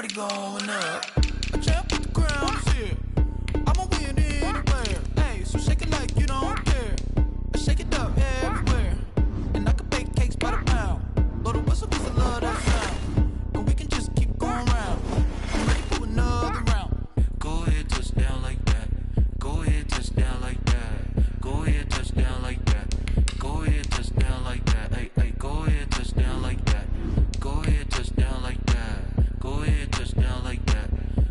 party going up. A champ with the crown is here. I'ma win anywhere. Hey, so shake it like you don't care. Shake it up everywhere. And I can bake cakes by the pound. Blow the whistle 'cause I love that sound. And we can just keep going round. I'm ready for another round. Go ahead, touch down like that. Go ahead, touch down like that. Go ahead, touch down like that. Go ahead, touch down like that. Hey, hey, go ahead, touch down like that. Go ahead, touch down like that. Go ahead, touch down like that.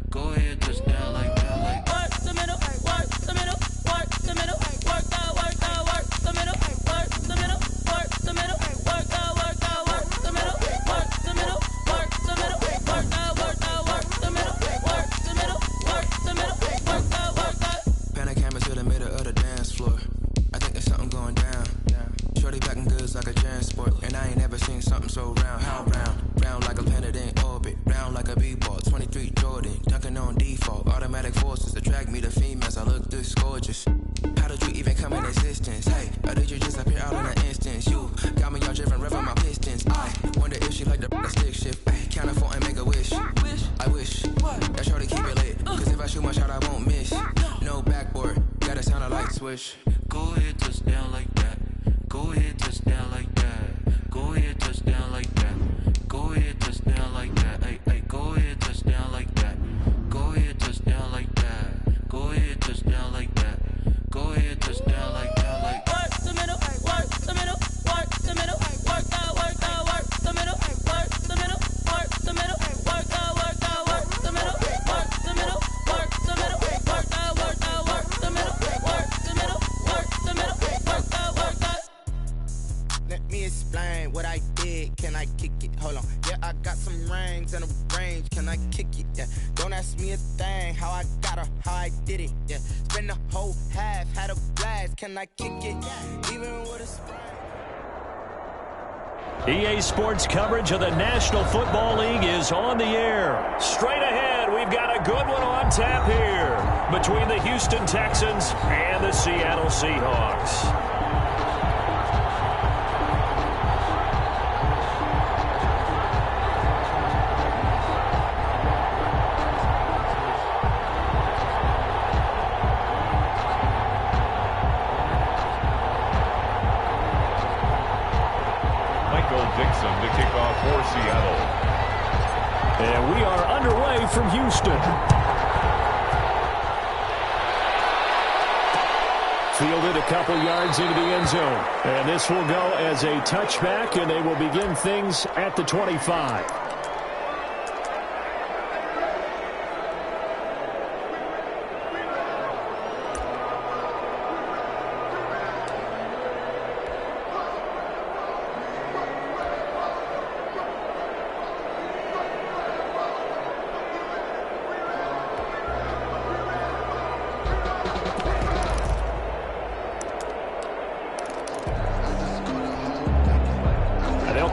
Go ahead, touch down like that. Like work the middle, work the middle, work the middle, work out, work out, work the middle, work the middle, work the middle, work out, work out, work the middle, work the middle, work the middle, work out, work out, work the middle, work the middle, work the middle, work out, work out. Pan a camera to the middle of the dance floor. I think there's something going down. Shorty backing goods like a transport, and I ain't never seen something so round. How round? Round like a planet in orbit, round like a b-ball. 23 Jordan, dunking on default. Automatic forces attract me to females. I look this gorgeous. How did you even come in existence? Hey, or did you just appear out in an instance? You got me all driven, revving my pistons. I wonder if she like the stick shift. Ay, count for and make a wish. I wish that shorty keep it lit. 'Cause if I shoot my shot, I won't miss. No backboard, gotta sound a light switch. Go ahead, touch down like that. Go ahead, touch down like that. Go ahead, touch down like that. Go ahead, touch down like that. Hey, hey, go ahead, touch down like that. Go ahead, touch down like that. Go ahead, touch down like that. Go ahead, touch down like that. Like work the middle, work the middle, work the middle, work out, work out, work the middle, work the middle, work the middle, work out, work out, work the middle, work the middle, work the middle, work out, work out, work the middle, work the middle, work the middle, work out, work out. Let me explain what I did. Can I kick it? Hold on. Yeah, I got some rings and a range. Can I kick it? Yeah. Don't ask me a thing. How I got her, how I did it. Yeah. Spend the whole half, had a blast. Can I kick it? Even with a spray. EA Sports coverage of the National Football League is on the air. Straight ahead, we've got a good one on tap here between the Houston Texans and the Seattle Seahawks. Dixon to kick off for Seattle. And we are underway from Houston. Fielded a couple yards into the end zone. And this will go as a touchback, and they will begin things at the 25.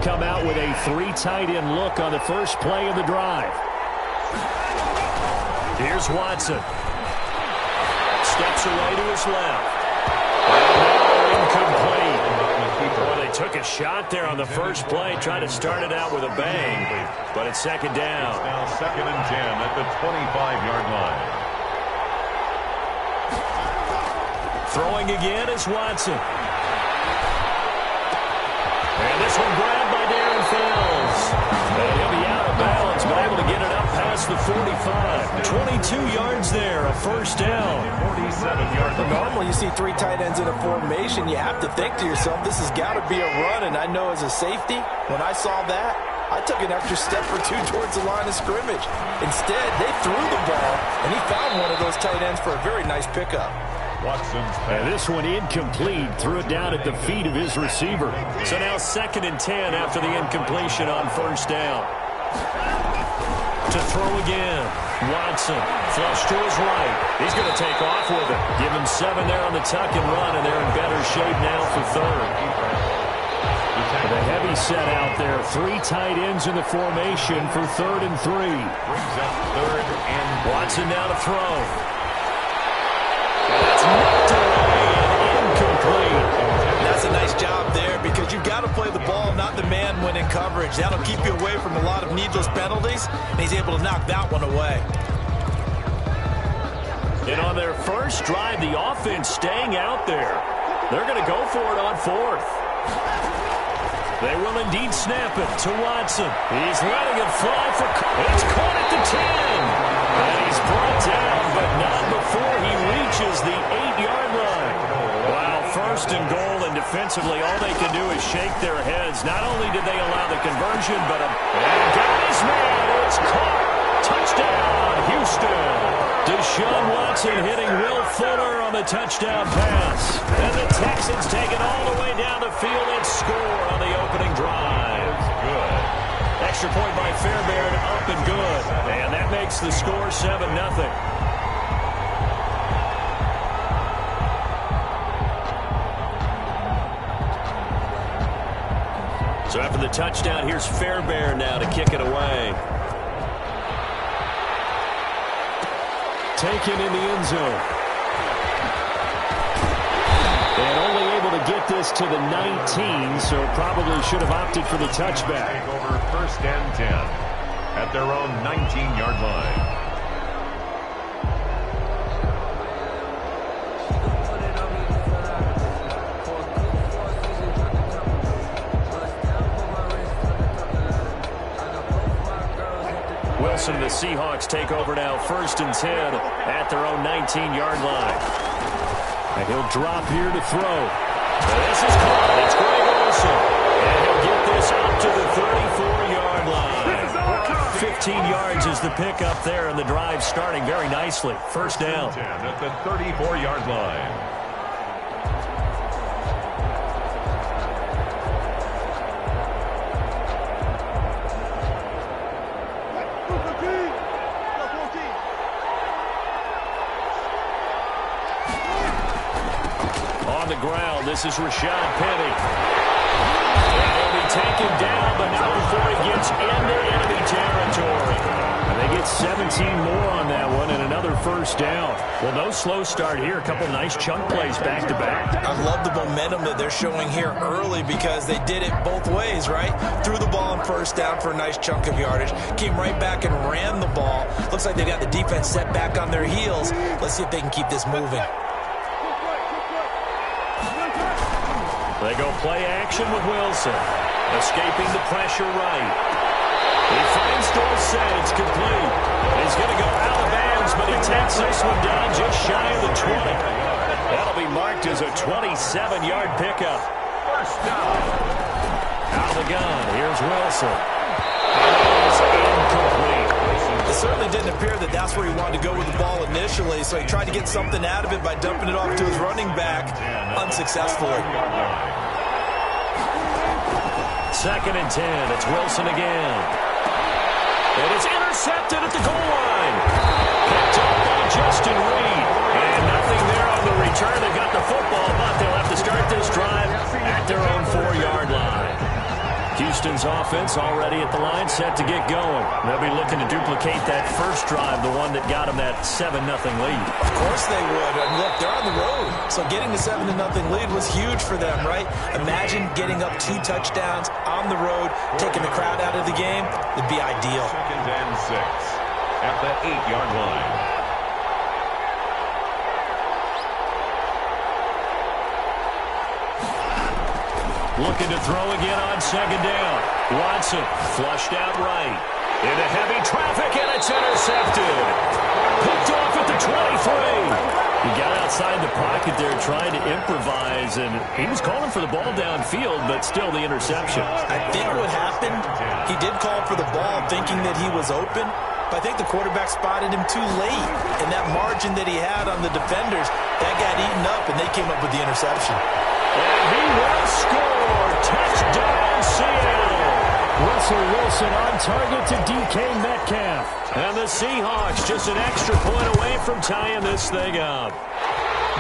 Come out with a three tight end look on the first play of the drive. Here's Watson. Steps away to his left. Incomplete. Well, they took a shot there on the first play, tried to start it out with a bang, but it's second down. It's now 2nd and 10 at the 25-yard line. Throwing again is Watson. And this one grabbed by Darren Fells. And he'll be out of balance, but able to get it up past the 45. 22 yards there, a first down. 47-yard line. Normally you see three tight ends in a formation, you have to think to yourself, this has got to be a run. And I know as a safety, when I saw that, I took an extra step or two towards the line of scrimmage. Instead, they threw the ball, and he found one of those tight ends for a very nice pickup. And this one incomplete. Threw it down at the feet of his receiver. So now 2nd and 10 after the incompletion on first down. To throw again. Watson. Flush to his right. He's going to take off with it. Give him 7 there on the tuck and run, and they're in better shape now for third. With a heavy set out there. 3 tight ends in the formation for 3rd and 3. Brings up 3rd and Watson now to throw. That's knocked away and incomplete. That's a nice job there because you've got to play the ball, not the man when in coverage. That'll keep you away from a lot of needless penalties, and he's able to knock that one away. And on their first drive, the offense staying out there. They're going to go for it on fourth. They will indeed snap it to Watson. He's letting it fly for... It's caught at the 10. And he's brought down, but not before he reaches the 8-yard line. Wow, first and goal, and defensively, all they can do is shake their heads. Not only did they allow the conversion, but and got his man. It's caught. Touchdown, Houston. Deshaun Watson hitting Will Fuller on the touchdown pass. And the Texans take it all the way down the field and score on the opening drive. Good. Extra point by Fairbairn, up and good. And that makes the score 7-0. So after the touchdown, here's Fairbairn now to kick it away. Taken in the end zone. And only able to get this to the 19, so probably should have opted for the touchback. Take over first and 10 at their own 19-yard line. Wilson and the Seahawks take over now, first and 10 at their own 19-yard line. And he'll drop here to throw. And this is caught. It's Greg Olsen. And he'll get this up to the 34-yard line. 15 yards is the pickup there, and the drive starting very nicely. First down. 10 at the 34-yard line. Ground. This is Rashad Penny. And he'll be taken down, but not before he gets into enemy territory. And they get 17 more on that one and another first down. Well, no slow start here. A couple nice chunk plays back-to-back. I love the momentum that they're showing here early because they did it both ways, right? Threw the ball on first down for a nice chunk of yardage. Came right back and ran the ball. Looks like they got the defense set back on their heels. Let's see if they can keep this moving. They go play action with Wilson. Escaping the pressure right. He finds Dorsett. It's complete. He's going to go out of bounds, but he takes this one down just shy of the 20. That'll be marked as a 27-yard pickup. First down. Out of the gun. Here's Wilson. And it's incomplete. It certainly didn't appear that that's where he wanted to go with the ball initially, so he tried to get something out of it by dumping it off to his running back unsuccessfully. Second and 10. It's Wilson again. And it's intercepted at the goal line. Picked up by Justin Reed. And nothing there on the return. They got the football, but they'll have to start this drive at their own 4-yard line. Houston's offense already at the line, set to get going. They'll be looking to duplicate that first drive, the one that got them that 7-0 lead. Of course they would. And look, they're on the road. So getting the 7-0 lead was huge for them, right? Imagine getting up 2 touchdowns on the road, taking the crowd out of the game. It'd be ideal. Second and 6 at the 8-yard line. Looking to throw again on second down. Watson flushed out right. Into heavy traffic, and it's intercepted. Picked off at the 23. He got outside the pocket there trying to improvise, and he was calling for the ball downfield, but still the interception. I think what happened, he did call for the ball thinking that he was open, but I think the quarterback spotted him too late. And that margin that he had on the defenders, that got eaten up, and they came up with the interception. And he will score. Touchdown, Seattle. Russell Wilson on target to DK Metcalf. And the Seahawks just an extra point away from tying this thing up.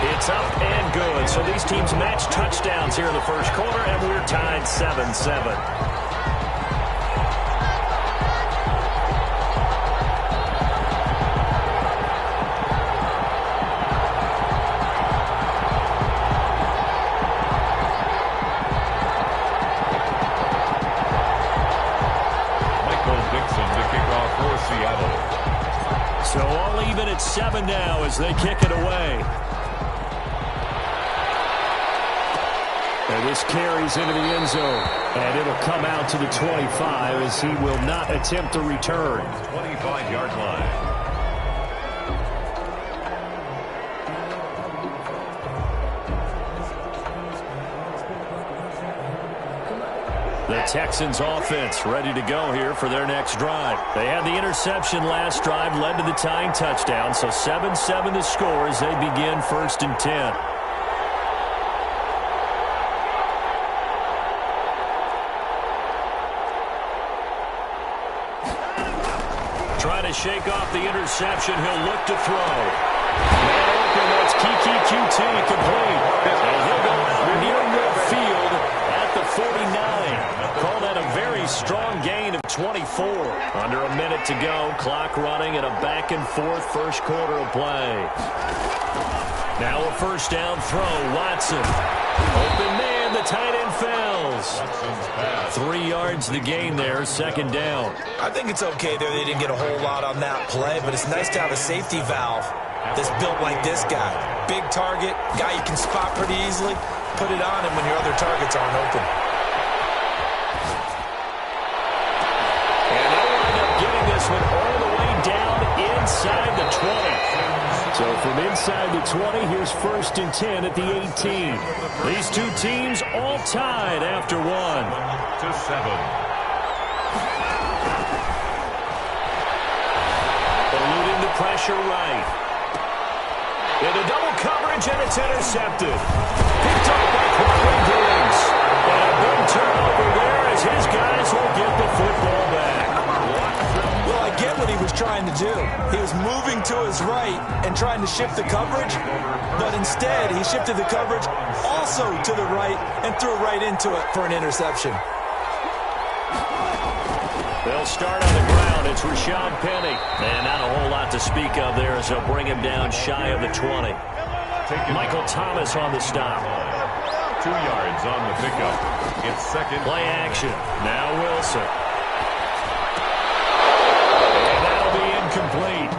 It's up and good. So these teams match touchdowns here in the first quarter, and we're tied 7-7. So all even at 7 now as they kick it away. And this carries into the end zone. And it'll come out to the 25 as he will not attempt to return. 25-yard line. The Texans offense ready to go here for their next drive. They had the interception last drive, led to the tying touchdown. So 7-7 the score as they begin 1st and 10. Trying to shake off the interception. He'll look to throw. Man open, that's Kiki QT complete. And he'll go out near midfield at the 49. Call that a very strong gain of 24. Under a minute to go. Clock running in a back-and-forth first quarter of play. Now a first down throw. Watson. Open man. The tight end fails. 3 yards the gain there. 2nd down. I think it's okay there. They didn't get a whole lot on that play, but it's nice to have a safety valve that's built like this guy. Big target, guy you can spot pretty easily. Put it on him when your other targets aren't open. And they'll wind up getting this one all the way down inside the 20. So from inside the 20, here's 1st and 10 at the 18. These two teams all tied after 1. 7. Eluding the pressure right. Into double coverage, and it's intercepted. Picked up by Quentin Diggs. And a big turnover there as his guys will get the football back. Well, I get what he was trying to do. He was moving to his right and trying to shift the coverage, but instead he shifted the coverage also to the right and threw right into it for an interception. They'll start on the ground. It's Rashad Penny. And not a whole lot to speak of there as they'll bring him down shy of the 20. Michael Thomas on the stop. 2 yards on the pickup. It's 2nd. Play action. Now Wilson. And that'll be incomplete.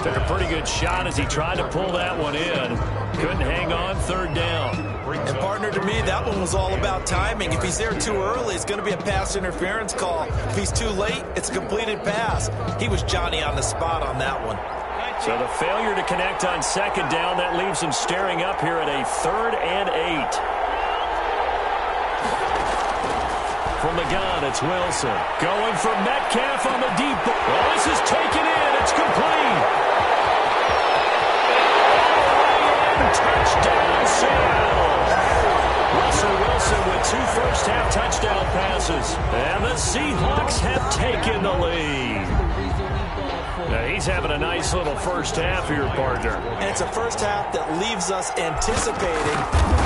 Took a pretty good shot as he tried to pull that one in. Couldn't hang on. 3rd down. And partner, to me, that one was all about timing. If he's there too early, it's going to be a pass interference call. If he's too late, it's a completed pass. He was Johnny on the spot on that one. So the failure to connect on 2nd down, that leaves him staring up here at a 3rd and 8. From the gun, it's Wilson. Going for Metcalf on the deep ball. Well, this is taken in. It's complete. Touchdown, Seattle. Russell Wilson with 2 first-half touchdown passes. And the Seahawks have taken the lead. Now, he's having a nice little first half here, partner. And it's a first half that leaves us anticipating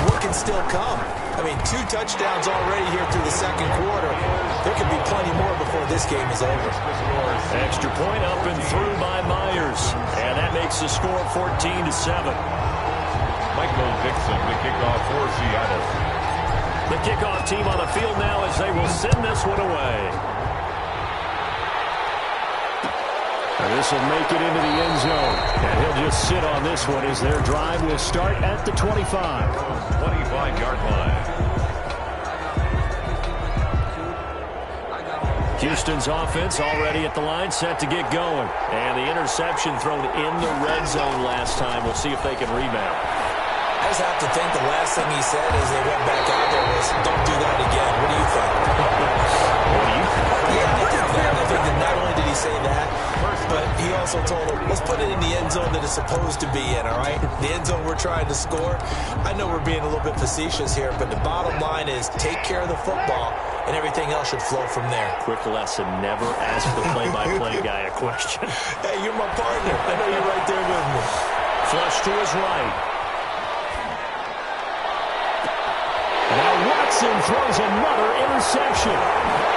what can still come. I mean, 2 touchdowns already here through the 2nd quarter. There could be plenty more before this game is over. Extra point up and through by Myers. And that makes the score 14-7. Michael Dixon, the kickoff for Seattle. The kickoff team on the field now as they will send this one away. And this will make it into the end zone. And he'll just sit on this one as their drive will start at the 25. 25-yard line. Houston's offense already at the line, set to get going. And the interception thrown in the red zone last time. We'll see if they can rebound. I just have to think the last thing he said as they went back out there was, don't do that again. What do you think? What do you think? Yeah, I think that. I think that not only did he say that, but he also told him, let's put it in the end zone that it's supposed to be in, all right? The end zone we're trying to score. I know we're being a little bit facetious here, but the bottom line is take care of the football, and everything else should flow from there. Quick lesson, never ask the play-by-play guy a question. Hey, you're my partner. I know you're right there with me. Flush to his right. Now Watson throws another interception.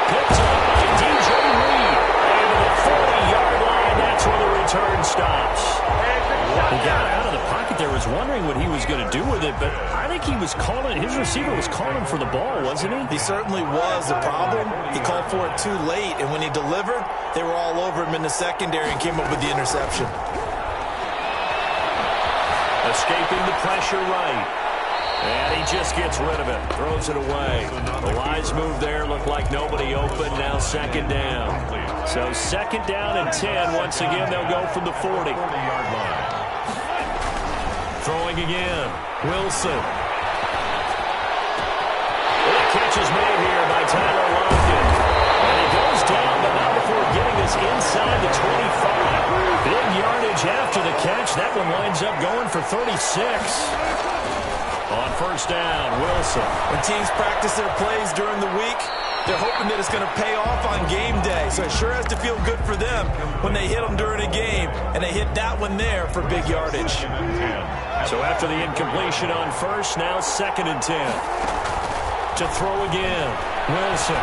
Picked up by DJ Reed. And to the 40-yard line, that's where the return stops. He got out of the pocket there, was wondering what he was going to do with it, but I think he was calling, his receiver was calling for the ball, wasn't he? He certainly was. The problem, he called for it too late, and when he delivered, they were all over him in the secondary and came up with the interception. Escaping the pressure right. And he just gets rid of it. Throws it away. The wise move there. Looked like nobody open. Now second down. So second down and 10. Once again, they'll go from the 40. Throwing again. Wilson. The catch is made here by Tyler Lockett. And he goes down, but not before getting us inside the 25. Big yardage after the catch. That one winds up going for 36. On first down, Wilson. When teams practice their plays during the week, they're hoping that it's going to pay off on game day. So it sure has to feel good for them when they hit them during a game, and they hit that one there for big yardage. So after the incompletion on first, now second and 10. To throw again, Wilson.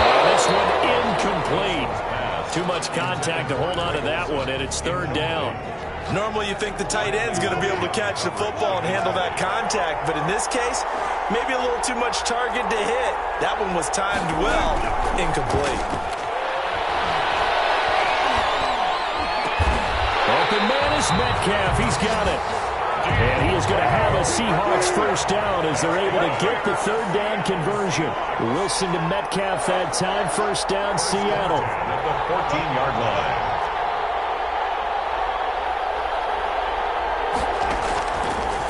And this one incomplete. Too much contact to hold on to that one, and it's third down. Normally you think the tight end's going to be able to catch the football and handle that contact, but in this case, maybe a little too much target to hit. That one was timed well, incomplete. Open man is Metcalf. He's got it. And he is going to have a Seahawks first down as they're able to get the third down conversion. Wilson to Metcalf that time. First down, Seattle. At the 14-yard line.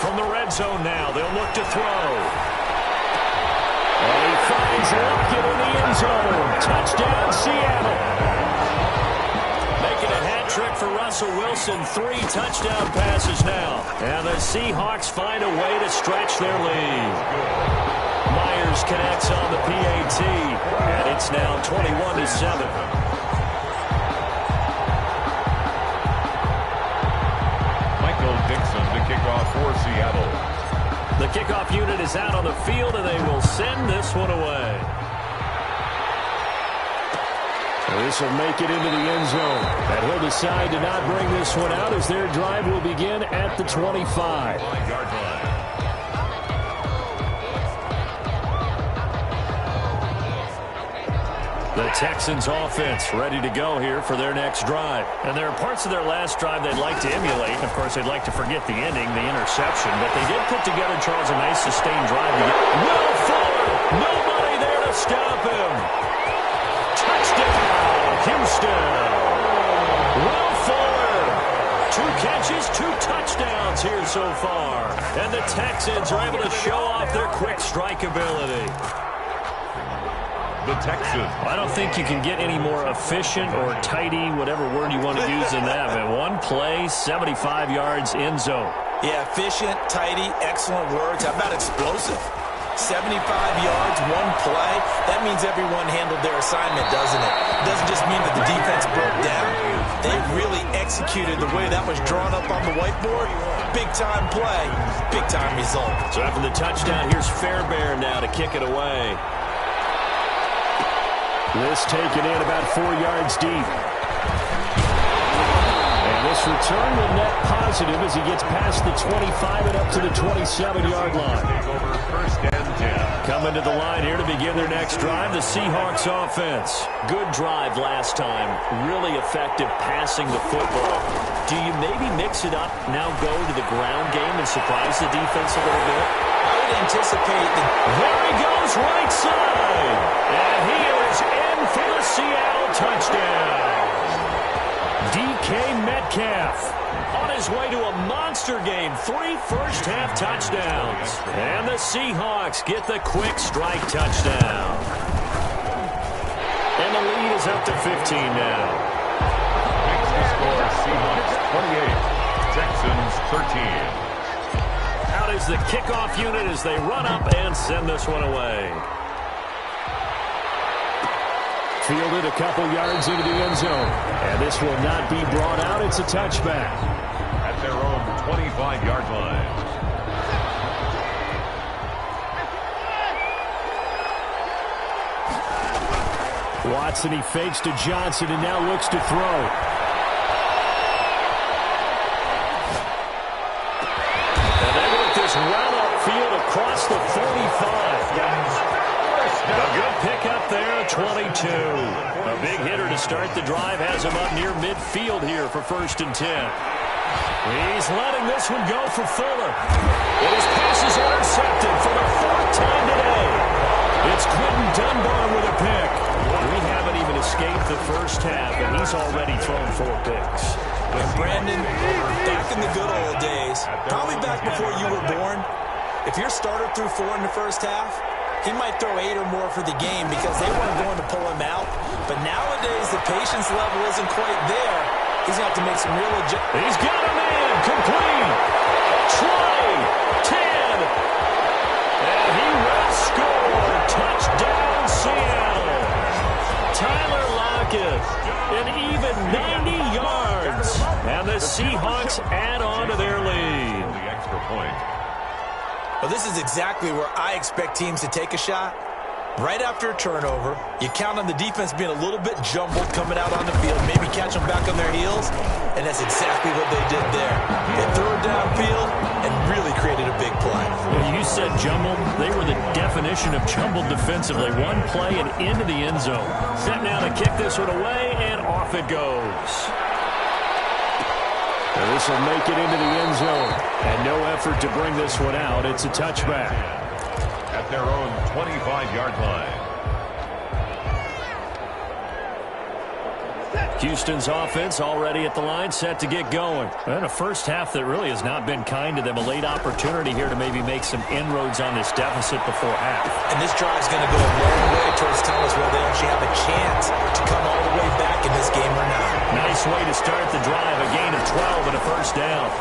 From the red zone now, they'll look to throw. And he finds Lockett in the end zone. Touchdown, Seattle. Making a hat trick for Russell Wilson. 3 touchdown passes now. And the Seahawks find a way to stretch their lead. Myers connects on the PAT. And it's now 21-7. Kickoff for Seattle. The kickoff unit is out on the field, and they will send this one away. This will make it into the end zone. And he'll decide to not bring this one out as their drive will begin at the 25. 5-yard line. The Texans offense ready to go here for their next drive. And there are parts of their last drive they'd like to emulate. Of course, they'd like to forget the ending, the interception. But they did put together, Charles, a nice sustained drive to get Will Fuller. Nobody there to stop him. Touchdown, Houston. Will Fuller. 2 catches, 2 touchdowns here so far. And the Texans are able to show off their quick strike ability. The Texans. I don't think you can get any more efficient or tidy, whatever word you want to use in that. But one play, 75 yards, end zone. Yeah, efficient, tidy, excellent words. How about explosive? 75 yards, one play. That means everyone handled their assignment, doesn't it? It doesn't just mean that the defense broke down. They really executed the way that was drawn up on the whiteboard. Big-time play, big-time result. So after the touchdown, here's Fairbairn now to kick it away. This taken in about 4 yards deep. And this return will net positive as he gets past the 25 and up to the 27-yard line. Over first and 10. Coming to the line here to begin their next drive, the Seahawks offense. Good drive last time. Really effective passing the football. Do you maybe mix it up, now go to the ground game and surprise the defense a little bit? I would anticipate that. There he goes, right side. And he is in for the Seattle touchdown. DK Metcalf on his way to a monster game. 3 first-half touchdowns. And the Seahawks get the quick strike touchdown. And the lead is up to 15 now. Makes the score Seahawks 28, Texans 13. Out is the kickoff unit as they run up and send this one away. Fielded a couple yards into the end zone. And this will not be brought out. It's a touchback. At their own 25-yard line. Watson, he fakes to Johnson and now looks to throw. And they work this run upfield across the 45. A good pickup there, 22. A big hitter to start the drive has him up near midfield here for 1st and 10. He's letting this one go for Fuller. And his pass is intercepted for the 4th time today. It's Quentin Dunbar with a pick. We haven't even escaped the first half, and he's already thrown 4 picks. And Brandon, back in the good old days, probably back before you were born, if your starter threw 4 in the first half, he might throw 8 or more for the game because they weren't going to pull him out. But nowadays, the patience level isn't quite there. He's going to have to make some real adjustments. He's got a man complete. Try 10. And he will score. Touchdown, Seattle. Tyler Lockett, an even 90 yards. And the Seahawks add on to their lead. The extra point. Well, this is exactly where I expect teams to take a shot. Right after a turnover, you count on the defense being a little bit jumbled coming out on the field, maybe catch them back on their heels, and that's exactly what they did there. They threw it downfield and really created a big play. Well, you said jumbled. They were the definition of jumbled defensively. One play and into the end zone. Set now to kick this one away, and off it goes. Well, this will make it into the end zone, and no effort to bring this one out. It's a touchback. At their own 25-yard line. Houston's offense already at the line, set to get going. And a first half that really has not been kind to them. A late opportunity here to maybe make some inroads on this deficit before half. And this drive's going to go a long way towards telling us whether they actually have a chance to come all the way back in this game or not. Nice way to start the drive. A gain of 12 and a first down.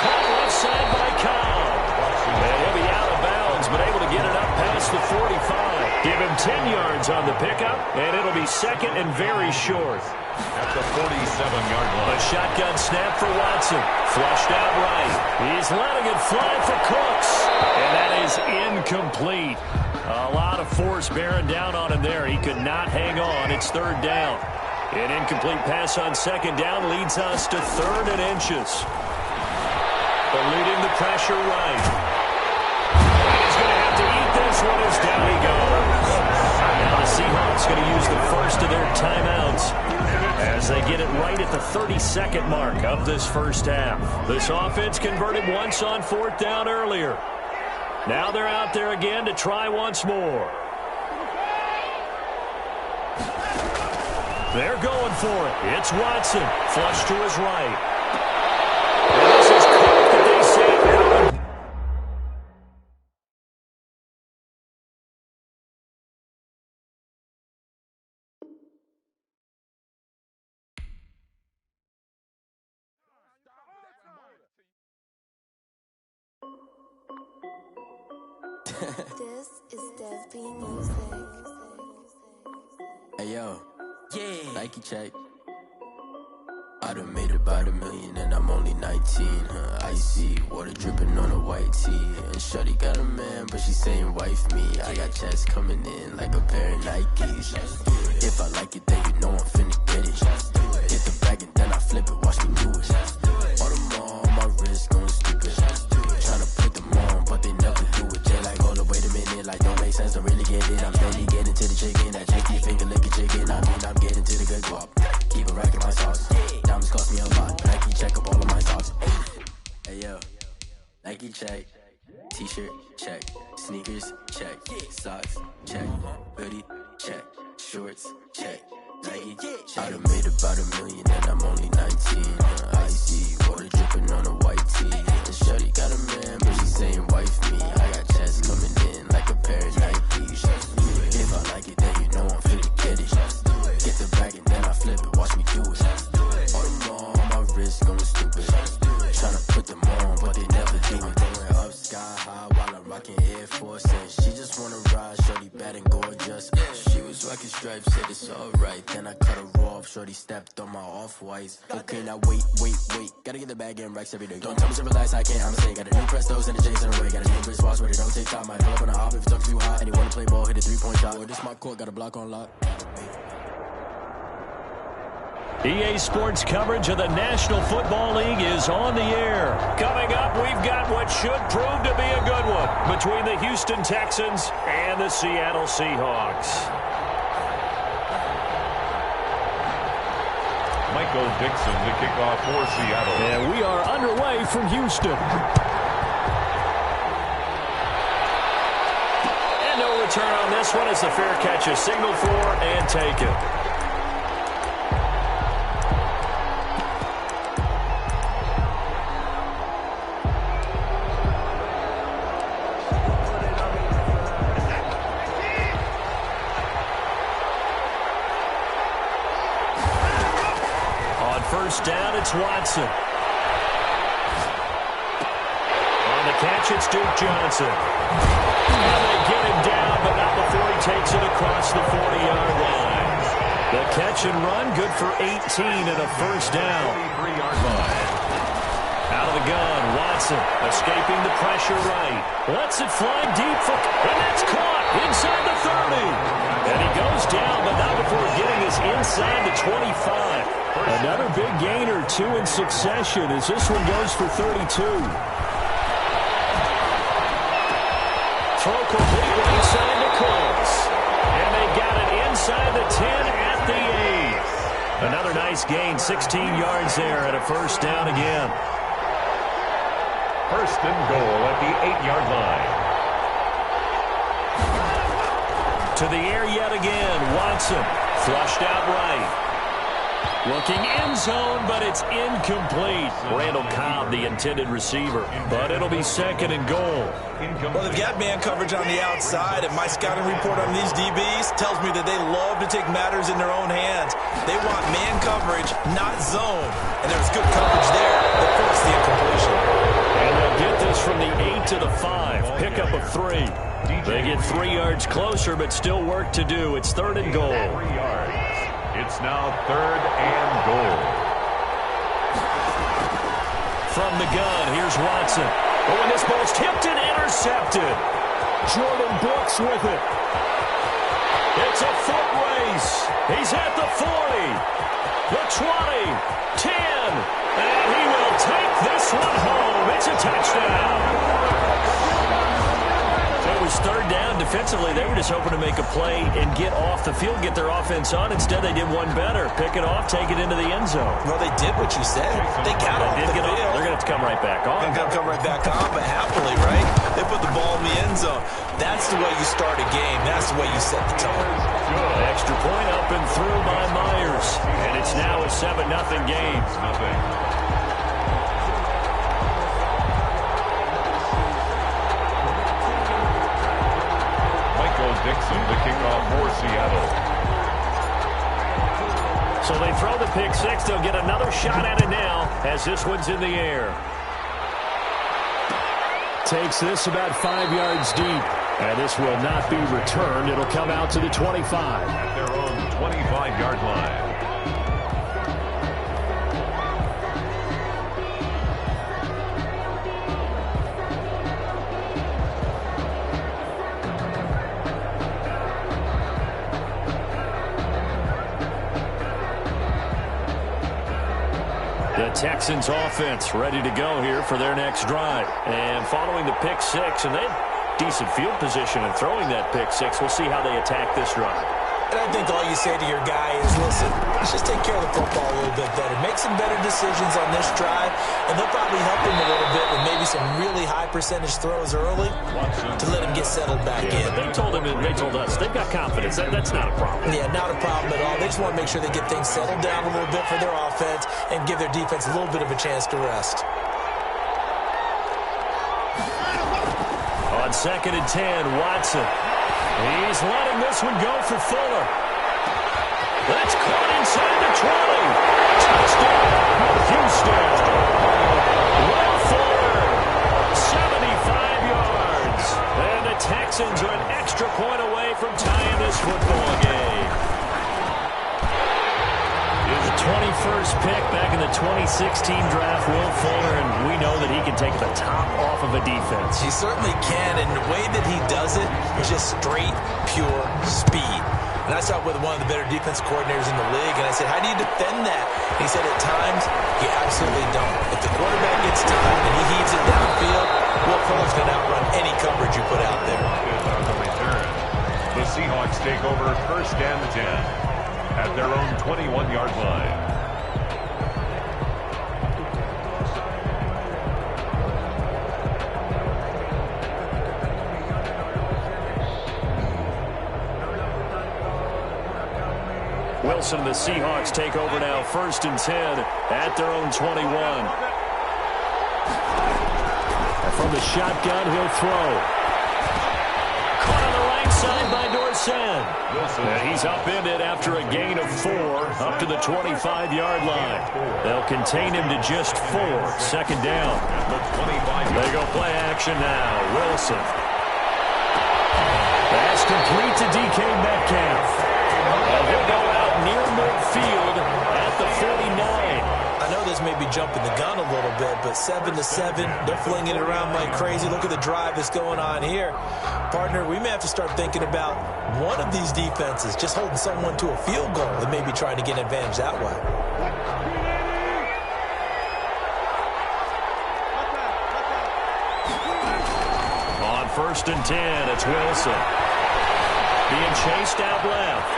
Caught left side by Cobb. And he'll be out of bounds, but able to get it up past the 45. Give him 10 yards on the pickup, and it'll be second and very short. At the 47-yard line. A shotgun snap for Watson. Flushed out right. He's letting it fly for Cooks. And that is incomplete. A lot of force bearing down on him there. He could not hang on. It's 3rd down. An incomplete pass on 2nd down leads us to 3rd and inches. Eluding the pressure right. He's going to have to eat this one as down he goes. Now the Seahawks going to use the first of their timeouts as they get it right at the 32nd mark of this first half. This offense converted once on 4th down earlier. Now they're out there again to try once more. They're going for it. It's Watson. Flush to his right. And this is Cook that they say out. This is Dev B Music. Hey yo, yeah, Nike check. I done made about $1 million and I'm only 19. Icy water dripping on a white tee. And shorty got a man, but she saying wife me. I got checks coming in like a pair of Nikes. If I like it, then you know I'm finna get it. Hit the bag and then I flip it, watch me do it. All the more on my wrist going stupid. Tryna put them on, but they never do it. Jay like, hold up, wait a minute, like don't make sense, don't really get it. I'm steady getting to the chicken, that chicky finger licking chicken. I mean, I'm getting to the good guap. Keep a rack in my sauce. Diamonds cost me a lot. Nike check up all of my socks. Hey yo, Nike check. T-shirt check. Sneakers check. Socks check. Hoodie check. Shorts check. Nike. I done made about $1 million and I'm only 19. Icy water dripping on a white tee. And shorty got a man, but she saying wife me. I got checks coming in like a pair of Nikes. If I like it, then you know I'm finna get it. Get the bag and then I flip it, watch me do it. All them all on my wrist going stupid. Tryna put them on, but they never do it. Going up sky high while I'm rocking Air Force. And she just wanna ride, shorty bad and gorgeous. She was rocking stripes, said it's alright. Then I cut her off, shorty stepped on my off-whites. Okay, now wait. Gotta get the bag and racks every day. Don't tell me to relax, I can't, I'ma say. Got a new Prestos and the J's in the way. Got a new wristwatch, but it don't take TikTok, might pull up on the op if it's too hot. And he wanna play ball, hit a 3-point shot. Boy, this my court, got a block on lock. EA Sports coverage of the National Football League is on the air. Coming up, we've got what should prove to be a good one between the Houston Texans and the Seattle Seahawks. Michael Dixon, the kickoff for Seattle. And we are underway from Houston. And no return on this one as the fair catch is signaled for and taken. First down, it's Watson. On the catch, it's Duke Johnson. And they get him down, but not before he takes it across the 40-yard line. The catch and run, good for 18 and a first down. 43-yard line. Out of the gun, Watson escaping the pressure right. Lets it fly deep, and that's caught inside the 30. And he goes down, but not before getting us inside the 25. Another big gain or two in succession as this one goes for 32. Throw complete right side to Colts. And they got it inside the 10 at the 8. Another nice gain, 16 yards there at a first down again. First and goal at the 8-yard line. To the air yet again, Watson flushed out right. Looking end zone, but it's incomplete. Randall Cobb, the intended receiver. But it'll be second and goal. Well, they've got man coverage on the outside, and my scouting report on these DBs tells me that they love to take matters in their own hands. They want man coverage, not zone. And there was good coverage there that forced the incompletion. And they'll get this from the 8 to the 5. Pickup of 3. They get 3 yards closer, but still work to do. It's third and goal. 3 yards. It's now third and goal. From the gun, here's Watson. Oh, and this ball's tipped and intercepted. Jordan Brooks with it. It's a foot race. He's at the 40, the 20, 10, and he will take this one home. It's a touchdown. It was third down. Defensively, they were just hoping to make a play and get off the field, get their offense on. Instead, they did one better. Pick it off, take it into the end zone. Well, they did what you said. They got off the field. They're going to have to come right back on. They're going to come right back on, but happily, right? They put the ball in the end zone. That's the way you start a game. That's the way you set the tone. Extra point up and through by Myers. And it's now a 7-0 game. Dixon, the kickoff for Seattle. So they throw the pick six. They'll get another shot at it now as this one's in the air. Takes this about 5 yards deep. And this will not be returned. It'll come out to the 25. At their own 25-yard line. Texans offense ready to go here for their next drive. And following the pick six, and they had decent field position in throwing that pick six. We'll see how they attack this drive. And I think all you say to your guy is, listen, let's just take care of the football a little bit better. Make some better decisions on this drive, and they'll probably help him a little bit with maybe some really high percentage throws early to let him get settled back in. But they told him, and they told us, they've got confidence. That's not a problem. Yeah, not a problem at all. They just want to make sure they get things settled down a little bit for their offense and give their defense a little bit of a chance to rest. On 2nd and 10, Watson. He's letting this one go for Fuller. That's caught inside the 20. Touchdown, Houston. Will Fuller, 75 yards. And the Texans are an extra point away from tying this football game. The first pick back in the 2016 draft, Will Fuller, and we know that he can take the top off of a defense. He certainly can, and the way that he does it is just straight, pure speed. And I saw it with one of the better defense coordinators in the league, and I said, how do you defend that? And he said, at times, you absolutely don't. If the quarterback gets time and he heaves it downfield, Will Fuller's going to outrun any coverage you put out there. The return. The Seahawks take over first and 10 at their own 21-yard line. Wilson and the Seahawks take over now, first and 10 at their own 21. And from the shotgun, he'll throw. Caught on the right side by Dorsett. And he's upended after a gain of 4 up to the 25-yard line. They'll contain him to just 4. Second down. They go play action now. Wilson. Pass complete to DK Metcalf. And he'll go out near midfield at the 49. I know this may be jumping the gun a little bit, but 7-7, they're flinging it around like crazy. Look at the drive that's going on here. Partner, we may have to start thinking about one of these defenses just holding someone to a field goal and maybe trying to get an advantage that way. On first and 10, it's Wilson. Being chased out left.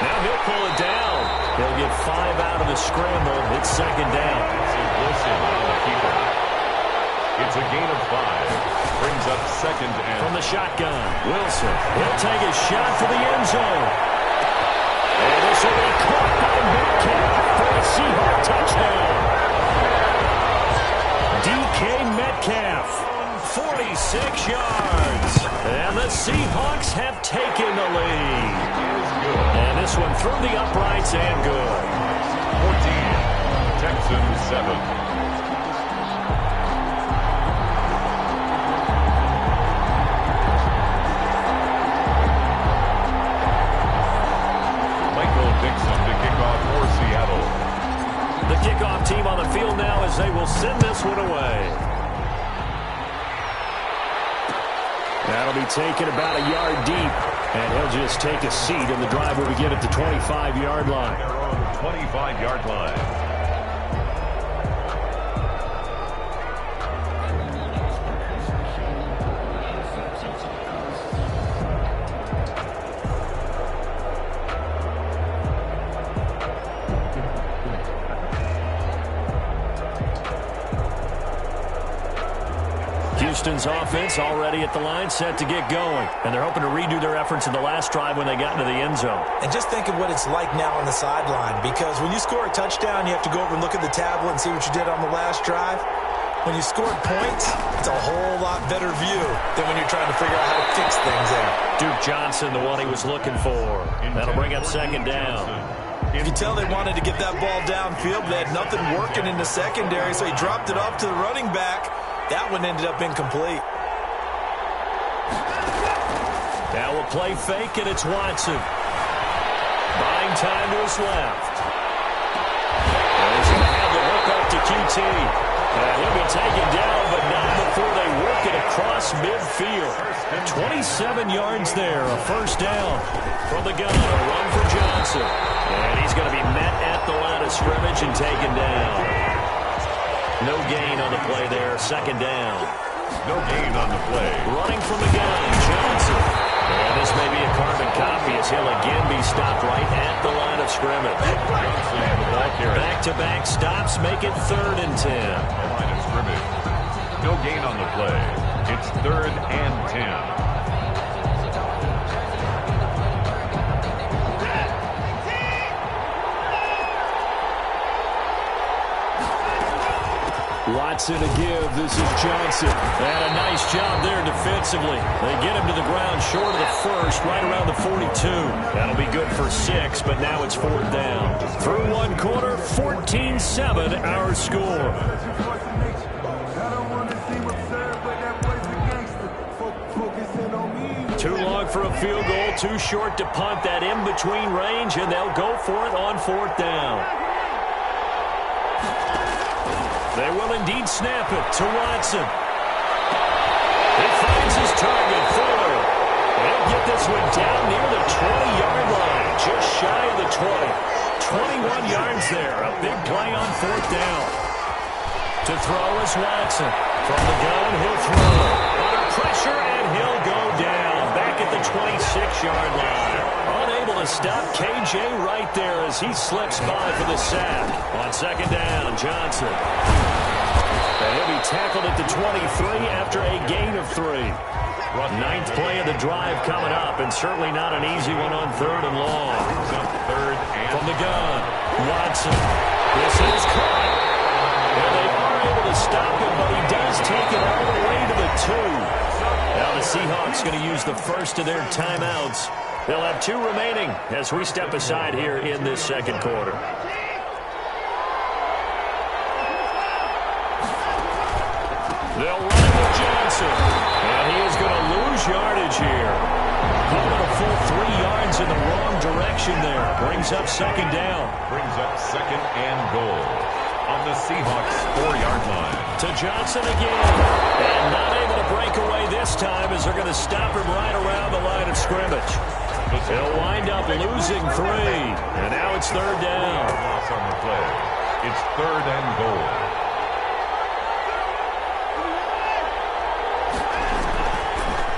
Now he'll pull it down. He'll get 5 out of the scramble. It's second down. Wilson on the keeper. It's a gain of 5. Brings up second and... From the shotgun, Wilson. He'll take a shot for the end zone. And this will be caught by Metcalf for a Seahawk touchdown. DK Metcalf, 46 yards. And the Seahawks have taken the lead. And this one through the uprights and good. 14, Texans 7. Michael Dixon to kick off for Seattle. The kickoff team on the field now as they will send this one away. That'll be taken about a yard deep. And he'll just take a seat in the drive will begin at the 25-yard line. Their own 25-yard line. Houston's offense already at the line, set to get going. And they're hoping to redo their efforts in the last drive when they got into the end zone. And just think of what it's like now on the sideline, because when you score a touchdown, you have to go over and look at the tablet and see what you did on the last drive. When you scored points, it's a whole lot better view than when you're trying to figure out how to fix things out. Duke Johnson, the one he was looking for. That'll bring up second down. You can tell they wanted to get that ball downfield, but they had nothing working in the secondary, so he dropped it off to the running back. That one ended up incomplete. Now we'll play fake, and it's Watson. Buying time to his left. And he's going to have the hook up to QT. And he'll be taken down, but not before they work it across midfield. 27 yards there, a first down from the gun. A run for Johnson. And he's going to be met at the line of scrimmage and taken down. No gain on the play there, second down. No gain on the play. Running from the gun, Johnson. And this may be a carbon copy as he'll again be stopped right at the line of scrimmage. Back-to-back stops make it 3rd and 10. Line of scrimmage. No gain on the play. It's 3rd and 10. Watson to give. This is Johnson. And a nice job there defensively. They get him to the ground short of the first, right around the 42. That'll be good for 6, but now it's 4th down. Through one quarter, 14-7 our score. Too long for a field goal, too short to punt that in-between range, and they'll go for it on 4th down. They will indeed snap it to Watson. He finds his target, Fuller. They'll get this one down near the 20-yard line, just shy of the 20. 21 yards there, a big play on 4th down. To throw is Watson. From the gun, he'll throw. Under pressure, and he'll go down. Back at the 26-yard line. Unable to stop KJ right there as he slips by for the sack. On 2nd down, Johnson. And he'll be tackled at the 23 after a gain of 3. 9th play of the drive coming up, and certainly not an easy one on 3rd and long. From the gun, Watson. This is caught. And they are able to stop him, but he does take it all the way to the 2. Now the Seahawks going to use the first of their timeouts. They'll have 2 remaining as we step aside here in this 2nd quarter. They'll run it with Johnson. And he is going to lose yardage here. Pulling a full 3 yards in the wrong direction there. Brings up 2nd down. Brings up 2nd and goal on the Seahawks 4-yard line. To Johnson again. And not able to break away this time as they're going to stop him right around the line of scrimmage. They'll wind up losing 3. And now it's 3rd down. Loss on the play. It's 3rd and goal.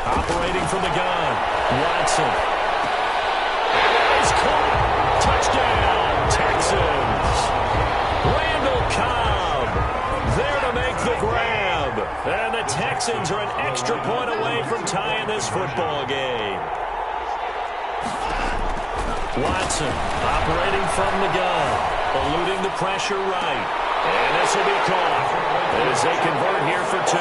Operating from the gun, Watson. He's caught. Touchdown, Texans. Randall Cobb there to make the grab. And the Texans are an extra point away from tying this football game. Watson operating from the gun, eluding the pressure right. And this will be caught as they convert here for 2.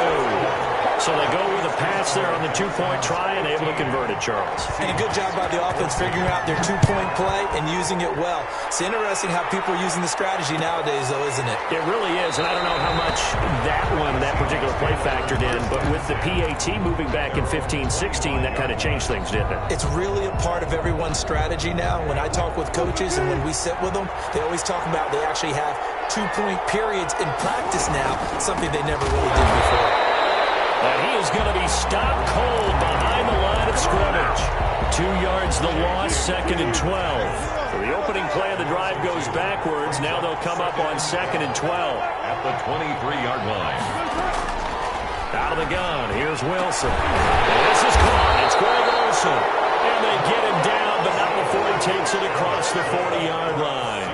So they go with a pass there on the 2-point try and able to convert it, Charles. And a good job by the offense figuring out their 2-point play and using it well. It's interesting how people are using the strategy nowadays, though, isn't it? It really is, and I don't know how much that particular play factored in, but with the PAT moving back in 15-16, that kind of changed things, didn't it? It's really a part of everyone's strategy now. When I talk with coaches and when we sit with them, they always talk about they actually have 2-point periods in practice now, something they never really did before. And he is going to be stopped cold behind the line of scrimmage. 2 yards the loss, 2nd and 12. So the opening play of the drive goes backwards. Now they'll come up on 2nd and 12. At the 23-yard line. Out of the gun, here's Wilson. And this is caught. It's Greg Olsen. And they get him down, but not before he takes it across the 40-yard line.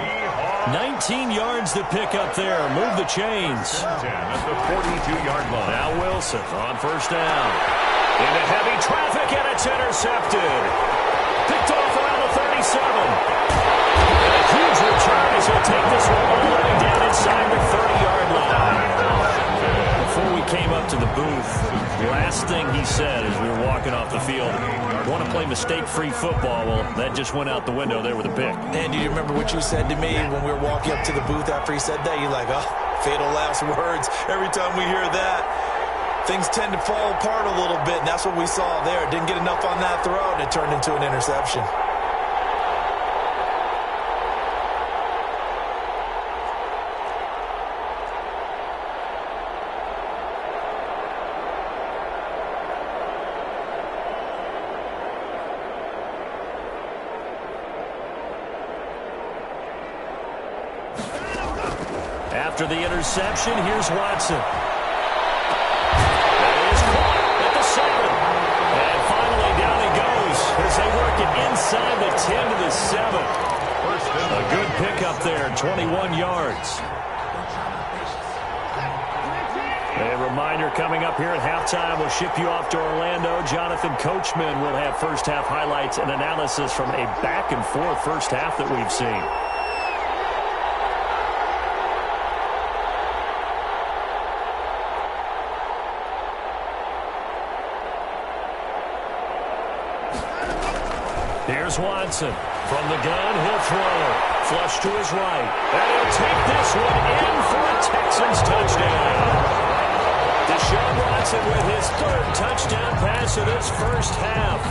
19 yards to pick up there. Move the chains. 10 at the 42-yard line. Now Wilson on 1st down. Into heavy traffic, and it's intercepted. Picked off around the 37. And a huge return as he'll take this one all the way down inside the 30-yard line. Before we came up to the booth, the last thing he said as we were walking off the field, I want to play mistake-free football. Well, that just went out the window there with a pick. And do you remember what you said to me when we were walking up to the booth after he said that? You're like, oh, fatal last words. Every time we hear that, things tend to fall apart a little bit, and that's what we saw there. Didn't get enough on that throw, and it turned into an interception. After the interception, here's Watson. That is caught at the 7. And finally down he goes as they work it inside the 10 to the 7. A good pickup there, 21 yards. A reminder coming up here at halftime, we'll ship you off to Orlando. Jonathan Coachman will have first half highlights and analysis from a back-and-forth first half that we've seen. Here's Watson. From the gun, he'll throw. Flush to his right. And he'll take this one in for a Texans touchdown. Deshaun Watson with his 3rd touchdown pass of this first half.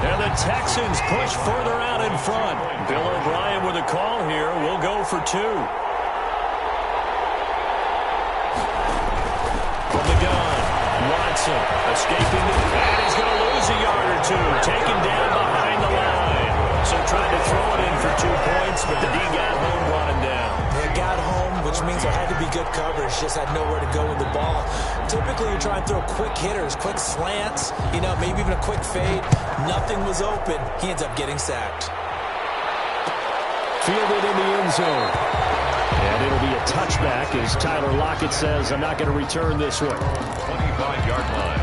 And the Texans push further out in front. Bill O'Brien with a call here. We'll go for 2. from the gun. Watson escaping, and he's going to lose a yard or two. Taken down behind the line. So trying to throw it in for 2 points, but the D got home, brought him down. They got home, which means there had to be good coverage. Just had nowhere to go with the ball. Typically, you try and throw quick hitters, quick slants, maybe even a quick fade. Nothing was open. He ends up getting sacked. Fielded in the end zone. And it'll be a touchback as Tyler Lockett says, I'm not going to return this one. 25-yard line.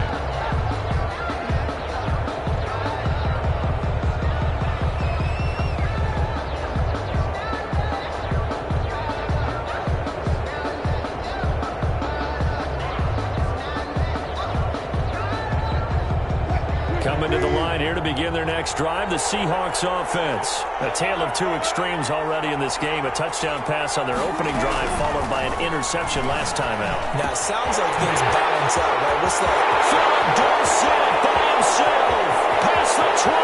Coming to the line here to begin their next drive, the Seahawks offense. A tale of two extremes already in this game. A touchdown pass on their opening drive followed by an interception last time out. Now, it sounds like things balance out, right? What's that? Philip Dorsett by himself. Past the 20.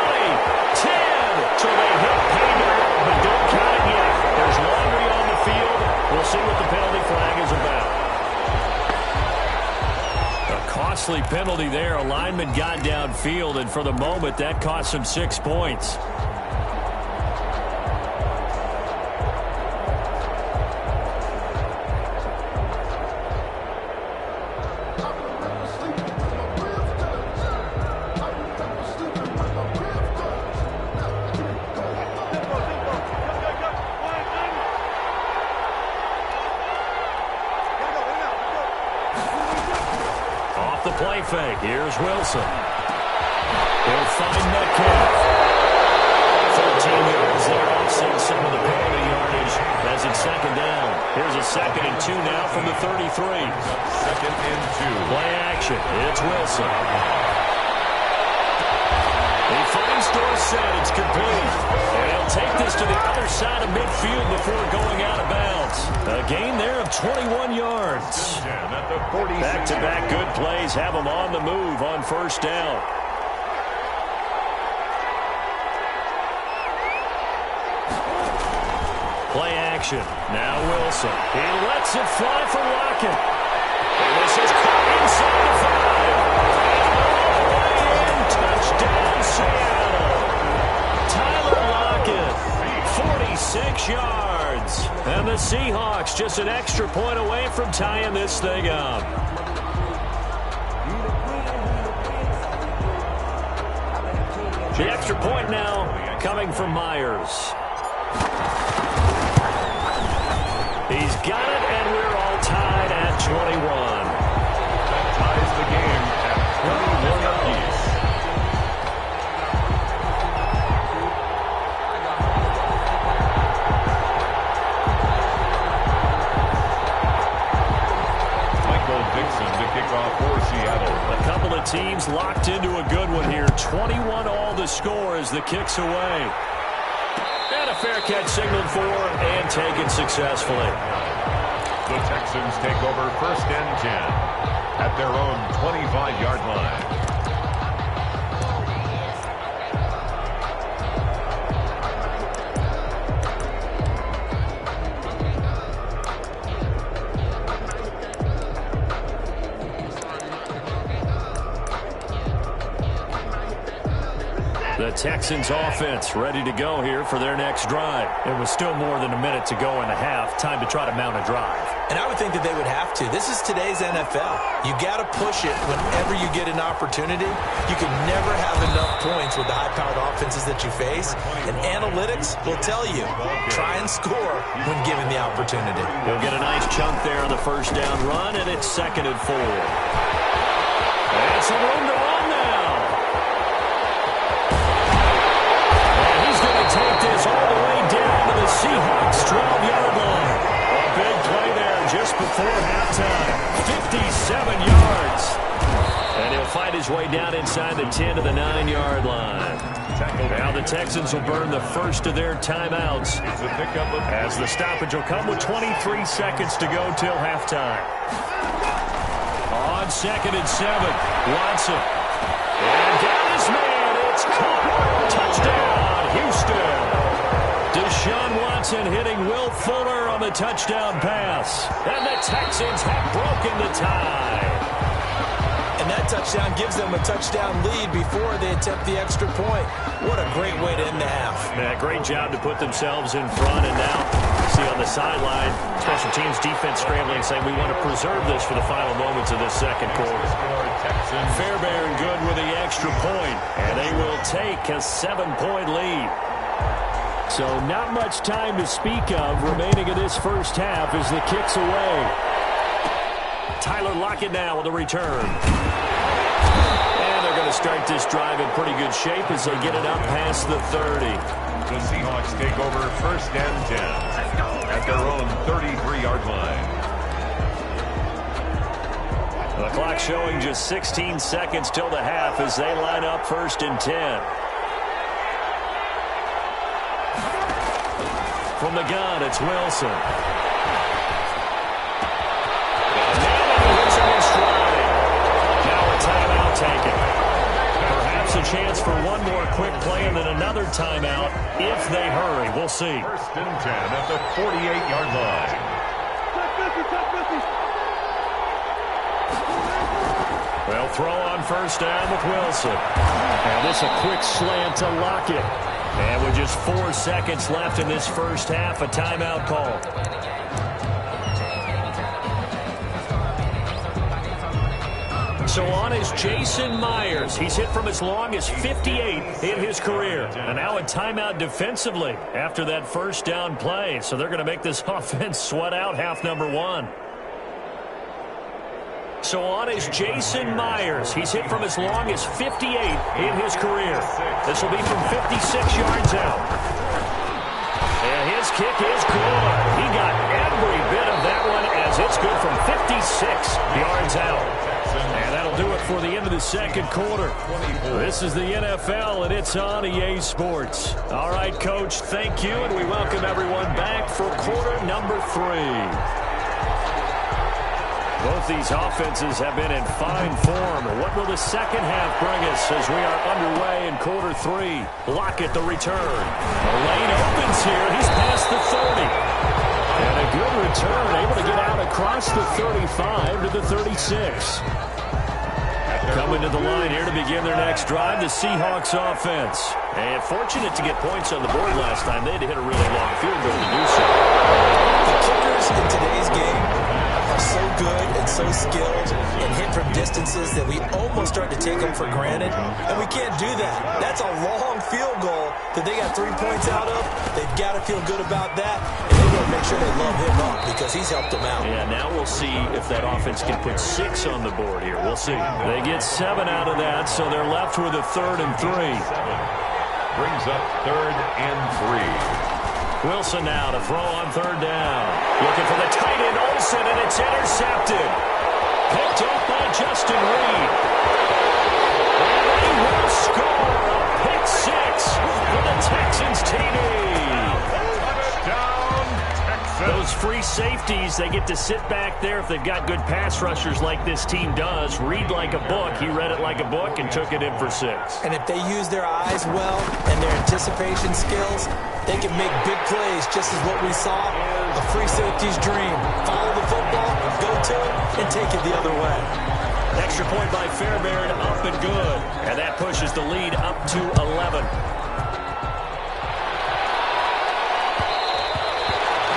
10. So they hit pay dirt, but don't count it yet. There's laundry on the field. We'll see what the penalty flag is about. Costly penalty there. A lineman got downfield, and for the moment, that cost him 6 points. Play fake. Here's Wilson. He'll find Metcalf. 13 yards there, offset some of the penalty yardage as it's second down. Here's a 2nd and 2 now from the 33. 2nd and 2. Play action. It's Wilson. He finds Dorsett. It's complete. And he'll take this to the other side of midfield before going out of bounds. A gain there of 21 yards. Back-to-back good plays have them on the move on first down. Play action. Now Wilson. He lets it fly for Lockett. And this is caught inside the 5. All the way in. Touchdown, Seattle. Tyler Lockett, 46 yards. And the Seahawks just an extra point away from tying this thing up. The extra point now coming from Myers. He's got it, and we're all tied at 21. That ties the game at 21 apiece. Michael Dixon to kick off for Seattle. A couple of teams locked into a good one here. 21 all the score as the kick's away. And a fair catch signaled for and taken successfully. The Texans take over 1st and 10 at their own 25-yard line. The Texans offense ready to go here for their next drive. It was still more than a minute to go in the half. Time to try to mount a drive. And I would think that they would have to. This is today's NFL. You got to push it whenever you get an opportunity. You can never have enough points with the high-powered offenses that you face. And analytics will tell you, try and score when given the opportunity. He'll get a nice chunk there on the first down run, and it's 2nd and 4. And some room to run now. Take this all the way down to the Seahawks 12-yard line. A big play there just before halftime. 57 yards. And he'll find his way down inside the 10 to the 9-yard line. Now the Texans will burn the first of their timeouts as the stoppage will come with 23 seconds to go till halftime. On 2nd and 7, Watson. And down his man. It's caught. Touchdown. Houston. Deshaun Watson hitting Will Fuller on the touchdown pass. And the Texans have broken the tie. And that touchdown gives them a touchdown lead before they attempt the extra point. What a great way to end the half. Yeah, great job to put themselves in front. And now, see on the sideline, special teams defense scrambling, saying we want to preserve this for the final moments of this second quarter. Fairbairn good with the extra point, and they will take a 7-point lead. So not much time to speak of remaining in this first half as the kick's away. Tyler Lockett now with a return. And they're going to start this drive in pretty good shape as they get it up past the 30. The Seahawks take over first and 10 at their own 33-yard line. The clock showing just 16 seconds till the half as they line up first and 10. From the gun, it's Wilson. Now a timeout taken. Perhaps a chance for one more quick play and then another timeout if they hurry. We'll see. First and 10 at the 48-yard line. Well, throw on first down with Wilson. And this a quick slant to Lockett. And with just 4 seconds left in this first half, a timeout call. So on is Jason Myers. He's hit from as long as 58 in his career. And now a timeout defensively after that first down play. So they're going to make this offense sweat out half number one. So on is Jason Myers. He's hit from as long as 58 in his career. This will be from 56 yards out. And his kick is good. He got every bit of that one as it's good from 56 yards out. And that'll do it for the end of the second quarter. This is the NFL, and it's on EA Sports. All right, Coach, thank you, and we welcome everyone back for quarter number 3. Both these offenses have been in fine form. What will the second half bring us as we are underway in quarter 3? Lockett the return. The lane opens here. He's past the 30. And a good return, able to get out across the 35 to the 36. Coming to the line here to begin their next drive, the Seahawks offense. And fortunate to get points on the board last time. They had to hit a really long field goal to do so. The kickers in today's game are so good and so skilled and hit from distances that we almost start to take them for granted, and we can't do that. That's a long field goal that they got 3 points out of. They've got to feel good about that, and they got to make sure they love him up because he's helped them out. Yeah, now we'll see if that offense can put 6 on the board here. We'll see. They get 7 out of that, so they're left with a 3rd and 3. Brings up 3rd and 3. Wilson now to throw on 3rd down. Looking for the tight end, Olsen, and it's intercepted. Picked up by Justin Reed. And they will score a pick 6 for the Texans TD. Those free safeties, they get to sit back there if they've got good pass rushers like this team does. Read like a book. He read it like a book and took it in for 6. And if they use their eyes well and their anticipation skills, they can make big plays, just as what we saw. A free safety's dream. Follow the football, go to it, and take it the other way. Extra point by Fairbairn, up and good. And that pushes the lead up to 11.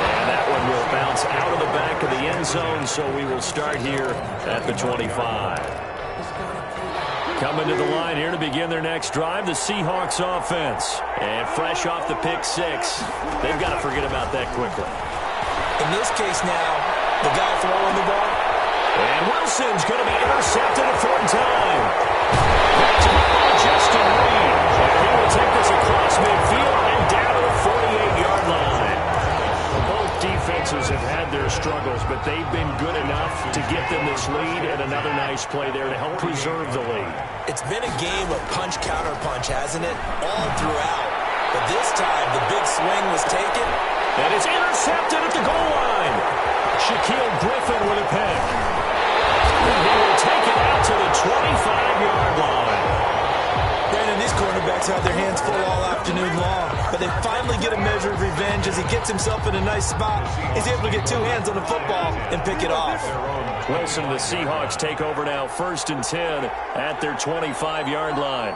And that one will bounce out of the back of the end zone, so we will start here at the 25. Coming to the line here to begin their next drive, the Seahawks offense. And fresh off the pick 6, they've got to forget about that quickly. In this case now, the guy throwing the ball. And Wilson's going to be intercepted a 4th time. Picked up by Justin Reed. And he will take this across midfield and down to the 48-yard line. Both defenses have had their struggles, but they've been good enough to get them this lead, and another nice play there to help preserve the lead. It's been a game of punch-counter-punch, hasn't it? All throughout. But this time, the big swing was taken. And it's intercepted at the goal line. Shaquille Griffin with a pick. And he will take it out to the 25-yard line. Brandon, these cornerbacks have their hands full all afternoon long, but they finally get a measure of revenge as he gets himself in a nice spot. He's able to get 2 hands on the football and pick it off. Wilson and the Seahawks take over now, 1st and 10 at their 25-yard line.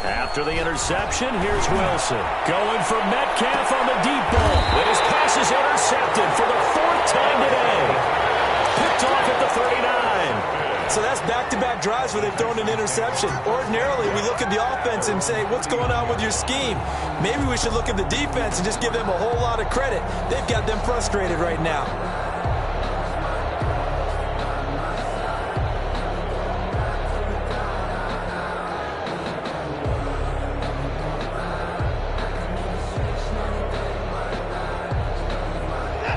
After the interception, here's Wilson. Going for Metcalf on the deep ball. But his pass is intercepted for the 4th time today. Picked off at the 39. So that's back-to-back drives where they've thrown an interception. Ordinarily, we look at the offense and say, what's going on with your scheme? Maybe we should look at the defense and just give them a whole lot of credit. They've got them frustrated right now.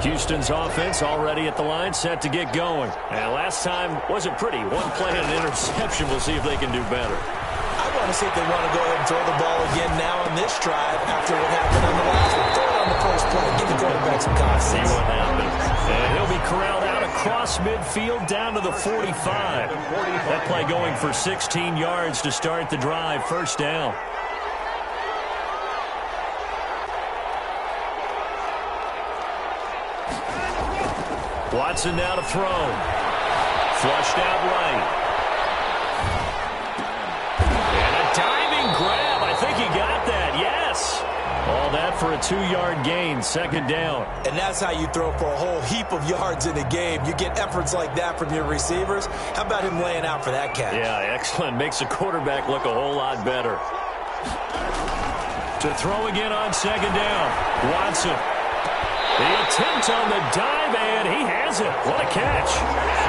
Houston's offense already at the line, set to get going. And last time wasn't pretty. One play and an interception. We'll see if they can do better. I want to see if they want to go ahead and throw the ball again now on this drive after what happened on the last one. Throw it on the first play. Give the quarterback some confidence. See what happens. And he'll be corralled out across midfield down to the 45. That play going for 16 yards to start the drive. 1st down. Watson now to throw. Flushed out right. And a diving grab. I think he got that. Yes. All that for a 2-yard gain. 2nd down. And that's how you throw for a whole heap of yards in a game. You get efforts like that from your receivers. How about him laying out for that catch? Yeah, excellent. Makes the quarterback look a whole lot better. To throw again on 2nd down. Watson. The attempt on the dive, and he has it. What a catch.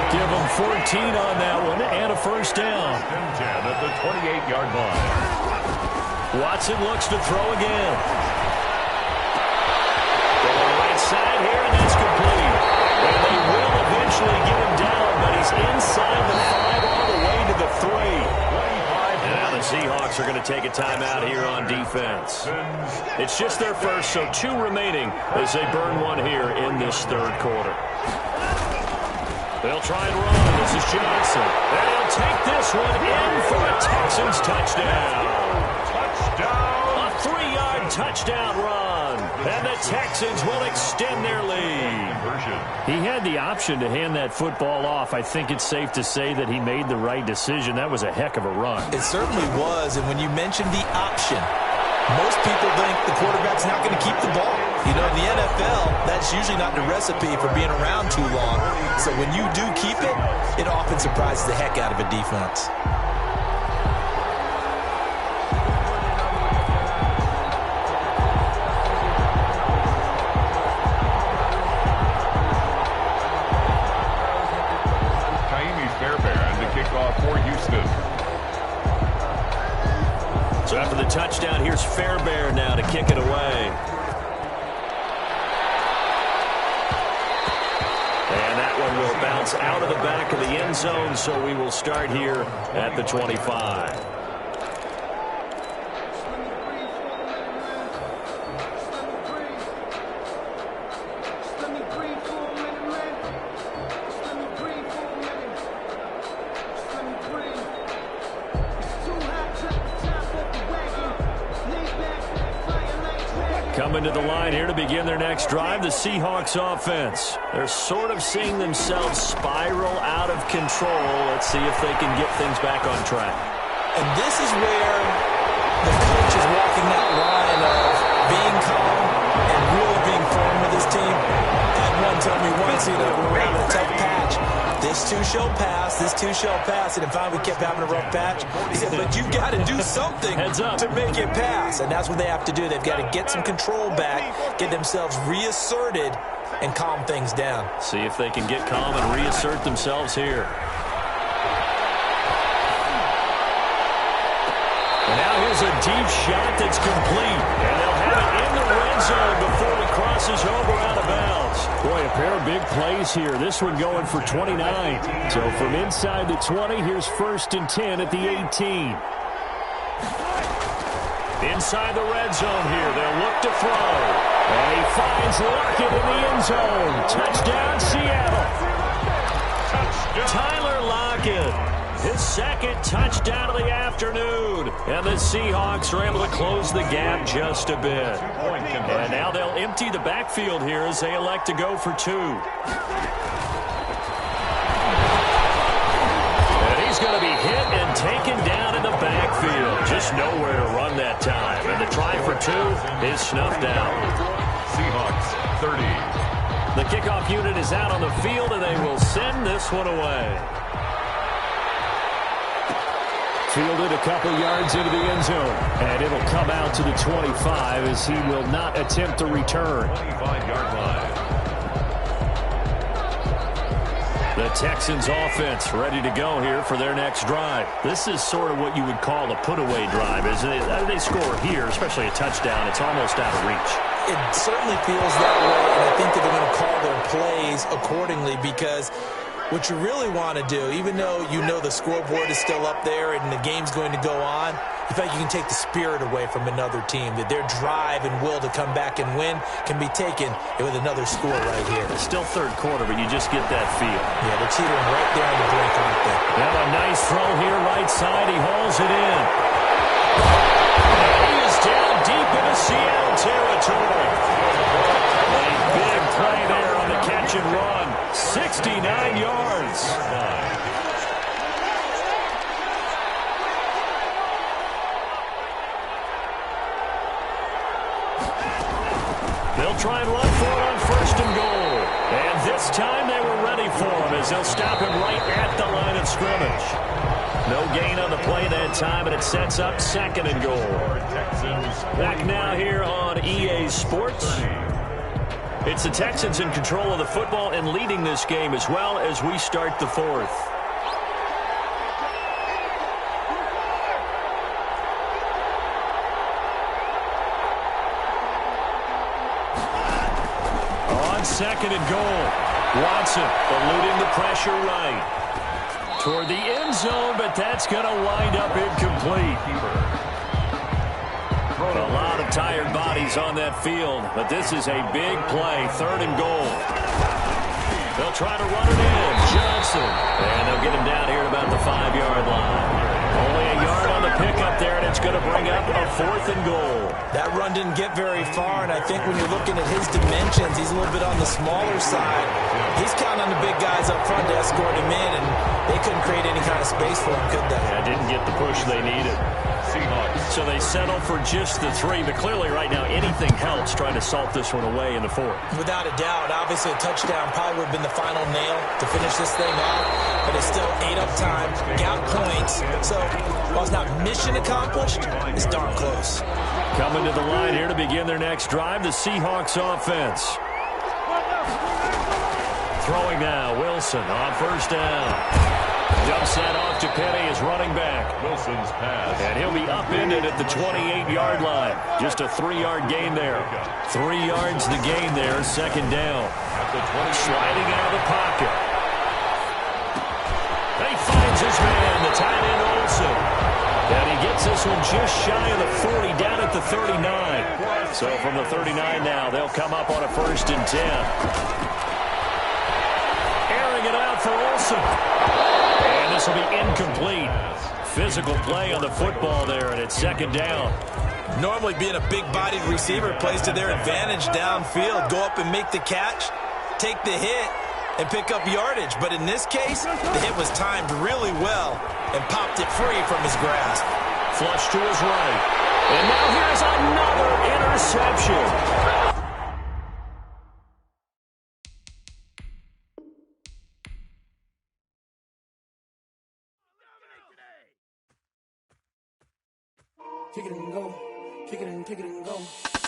Give him 14 on that one and a 1st down. 10 at the 28-yard line. Watson looks to throw again. Going right side here, and that's complete. And they will eventually get him down, but he's inside the 5 all the way to the 3. And now the Seahawks are going to take a timeout here on defense. It's just their first, so 2 remaining as they burn one here in this 3rd quarter. They'll try and run. This is Johnson. And he'll take this one in for a Texans touchdown. A 3-yard touchdown run. And the Texans will extend their lead. He had the option to hand that football off. I think it's safe to say that he made the right decision. That was a heck of a run. It certainly was. And when you mentioned the option, most people think the quarterback's not going to keep the ball. You know, in the NFL, that's usually not the recipe for being around too long. So when you do keep it, it often surprises the heck out of a defense. So after the touchdown, here's Fairbairn now to kick it away. And that one will bounce out of the back of the end zone, so we will start here at the 25. Coming to the line here to begin their next drive, the Seahawks offense. They're sort of seeing themselves spiral out of control. Let's see if they can get things back on track. And this is where the coach is walking that line of being calm and really being firm with his team. Had one told me once, you know, when we're having a tough patch, this too shall pass, this too shall pass. And if finally we kept having a rough patch, he said, but you've got to do something to make it pass. And that's what they have to do. They've got to get some control back, get themselves reasserted, and calm things down. See if they can get calm and reassert themselves here. And now here's a deep shot that's complete. And they'll have it in the red zone before it crosses over out of bounds. Boy, a pair of big plays here. This one going for 29. So from inside the 20, here's 1st and 10 at the 18. Inside the red zone here, they'll look to throw. And he finds Lockett in the end zone. Touchdown, Seattle. Tyler Lockett. his second touchdown of the afternoon. And the Seahawks are able to close the gap just a bit. And now they'll empty the backfield here as they elect to go for 2. And he's going to be hit and taken down in the backfield. Just nowhere to run that time. And the try for 2 is snuffed out. Seahawks 30. The kickoff unit is out on the field, and they will send this one away. Fielded a couple yards into the end zone, and it'll come out to the 25 as he will not attempt to return. 25-yard line. The Texans offense ready to go here for their next drive. This is sort of what you would call a put-away drive, isn't it? They score here, especially a touchdown. It's almost out of reach. It certainly feels that way, and I think that they're going to call their plays accordingly because what you really want to do, even though you know the scoreboard is still up there and the game's going to go on, you feel like you can take the spirit away from another team, that their drive and will to come back and win can be taken with another score right here. It's still third quarter, but you just get that feel. Yeah, they're teetering right there on the brink, aren't they? Now a nice throw here, right side. He hauls it in. He is down deep into Seattle territory. A big play there on the catch and run. 69 yards. They'll try and run for it on first and goal. And this time they were ready for him as they'll stop him right at the line of scrimmage. No gain on the play that time, and it sets up second and goal. Back now here on EA Sports. It's the Texans in control of the football and leading this game as well as we start the fourth. On second and goal, Watson eluding the pressure right toward the end zone, but that's going to wind up incomplete. A lot of tired bodies on that field, but this is a big play, third and goal. They'll try to run it in. Johnson. And they'll get him down here at about the 5-yard line. Only a yard on the pickup there, and it's going to bring up a fourth and goal. That run didn't get very far, and I think when you're looking at his dimensions, he's a little bit on the smaller side. He's counting on the big guys up front to escort him in, and they couldn't create any kind of space for him, could they? Yeah, didn't get the push they needed. So they settle for just the 3, but clearly right now anything helps trying to salt this one away in the fourth. Without a doubt, obviously a touchdown probably would have been the final nail to finish this thing off, but it's still ate up time, got points, so while it's not mission accomplished, it's darn close. Coming to the line here to begin their next drive, the Seahawks offense. Throwing now, Wilson on first down. Dumps that off to Penny as running back. Wilson's pass. And he'll be upended at the 28-yard line. Just a 3-yard gain there. 3 yards the gain there, second down. At the 20. Sliding out of the pocket. And he finds his man, the tight end Olsen. And he gets this one just shy of the 40, down at the 39. So from the 39 now, they'll come up on a first and 10. Airing it out for Olsen. And this will be incomplete. Physical play on the football there, and it's second down. Normally being a big-bodied receiver plays to their advantage downfield. Go up and make the catch, take the hit, and pick up yardage. But in this case, the hit was timed really well and popped it free from his grasp. Flush to his right. And now here's another interception. Kick it and go, kick it and go.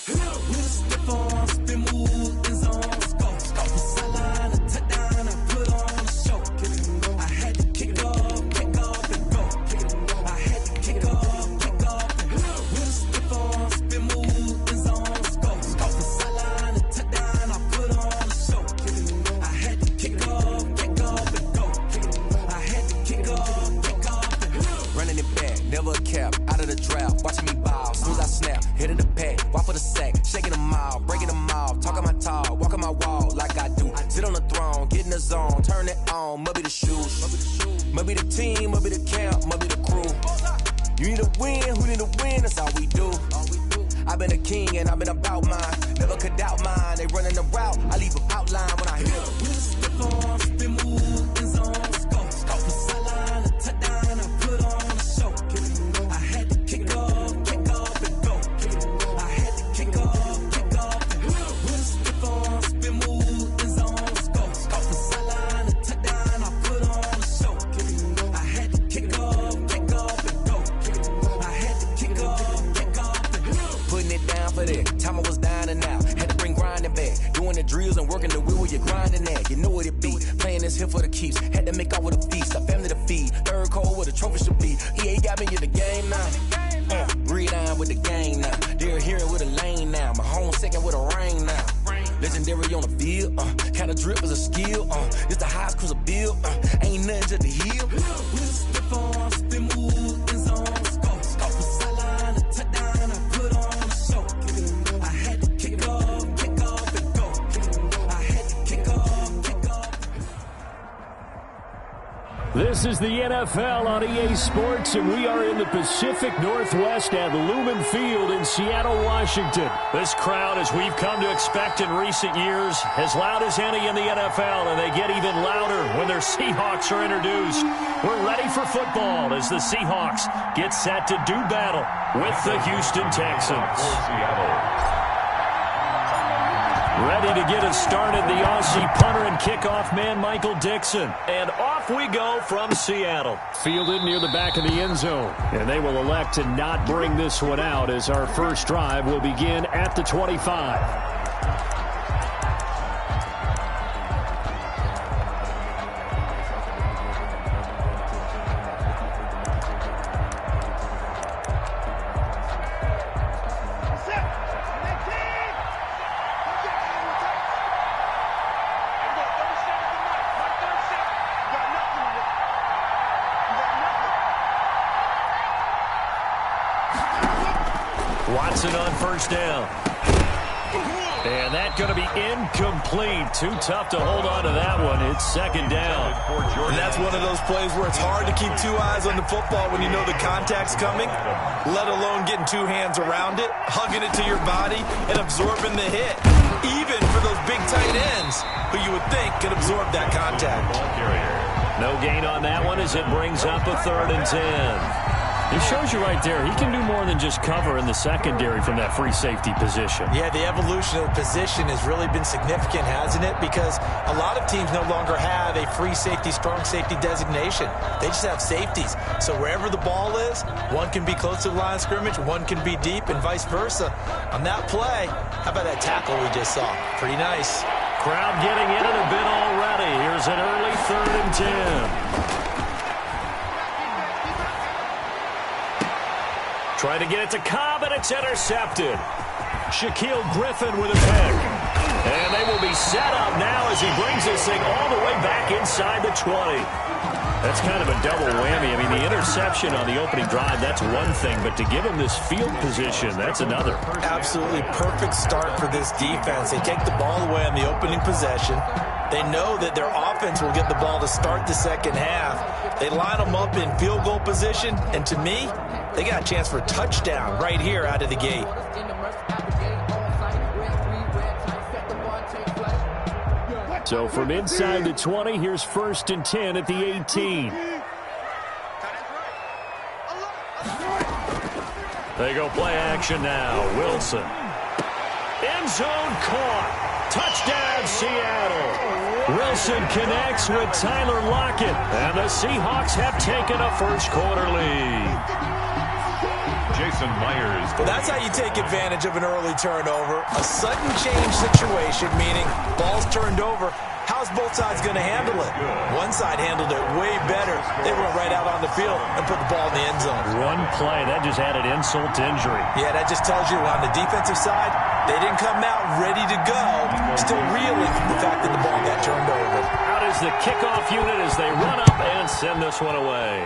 With a stiff on, spin move, in zone, let's go. Off the sideline, a touchdown, I put on a show. Kick it and go. I had to kick off and go. Kick it and go. I had to kick off and go. With a stiff on, spin move, in zone, let's go. Off the sideline, a touchdown, I put on a show. Kick it and go. I had to kick off and go. Kick it and go. I had to kick off and go. Running it back, never a cap, out of the draft, watching me ball, soon as I snap, hit in the pack, walk for the sack, shaking them all, breaking them all, talking my talk, walking my wall like I do, sit on the throne, get in the zone, turn the on, maybe the shoes. Maybe the team, maybe the camp, maybe the crew. You need a win, who need a win, that's all we do. I've been a king and I've been about mine. Never could doubt mine. They running the route, I leave an outline when I hit them. With a stiff on, spin move, in zone, scope. From sideline to touchdown, I put on a show. I had to kick off and go. I had to kick off and go. With a stiff on, spin move, in zone, scope. From sideline to touchdown, I put on a show. I had to kick off and go. I had to kick off and go. Putting it down for that. Time I was down and out. Had to bring grinding back. Doing the drills and working the wheel where you're grinding at. You know what it be. Playing this here for the keeps. Had to make out with a feast. A family to feed. Third cold where the trophy should be. EA got me in the game now. Read on with the game now. They're here with a lane now. My home second with a rain now. Legendary on the field. Kind of drip is a skill. It's the highest cruiser bill. Ain't nothing to the heel. With a stiff on, spin move, in zone, scope. From sideline to touchdown, I put on a show. I had to kick off and go. I had to kick off. This is the NFL on EA Sports, and we are in the Pacific Northwest at Lumen Field in Seattle, Washington. This crowd, as we've come to expect in recent years, as loud as any in the NFL, and they get even louder when their Seahawks are introduced. We're ready for football as the Seahawks get set to do battle with the Houston Texans. Ready to get us started, the Aussie punter and kickoff man, Michael Dixon. And off we go from Seattle. Fielded near the back of the end zone. And they will elect to not bring this one out as our first drive will begin at the 25. Watson on first down. And that's going to be incomplete. Too tough to hold on to that one. It's second down. And that's one of those plays where it's hard to keep two eyes on the football when you know the contact's coming, let alone getting two hands around it, hugging it to your body, and absorbing the hit. Even for those big tight ends who you would think could absorb that contact. No gain on that one as it brings up a 3rd and 10. It shows you right there, he can do more than just cover in the secondary from that free safety position. Yeah, the evolution of the position has really been significant, hasn't it? Because a lot of teams no longer have a free safety, strong safety designation. They just have safeties. So wherever the ball is, one can be close to the line of scrimmage, one can be deep, and vice versa. On that play, how about that tackle we just saw? Pretty nice. Crowd getting in it a bit already. Here's an early 3rd and 10. Trying to get it to Cobb, and it's intercepted. Shaquille Griffin with a pick. And they will be set up now as he brings this thing all the way back inside the 20. That's kind of a double whammy. I mean, the interception on the opening drive, that's one thing. But to give him this field position, that's another. Absolutely perfect start for this defense. They take the ball away on the opening possession. They know that their offense will get the ball to start the second half. They line them up in field goal position. And to me, they got a chance for a touchdown right here out of the gate. So from inside the 20, here's 1st and 10 at the 18. They go play action now. Wilson. End zone caught. Touchdown, Seattle. Wilson connects with Tyler Lockett. And the Seahawks have taken a first-quarter lead. Jason Myers. Well, that's how you take advantage of an early turnover. A sudden change situation, meaning ball's turned over. How's both sides going to handle it? One side handled it way better. They went right out on the field and put the ball in the end zone. One play, that just added insult to injury. Yeah, that just tells you on the defensive side, they didn't come out ready to go, still reeling from the fact that the ball got turned over. Out is the kickoff unit as they run up and send this one away.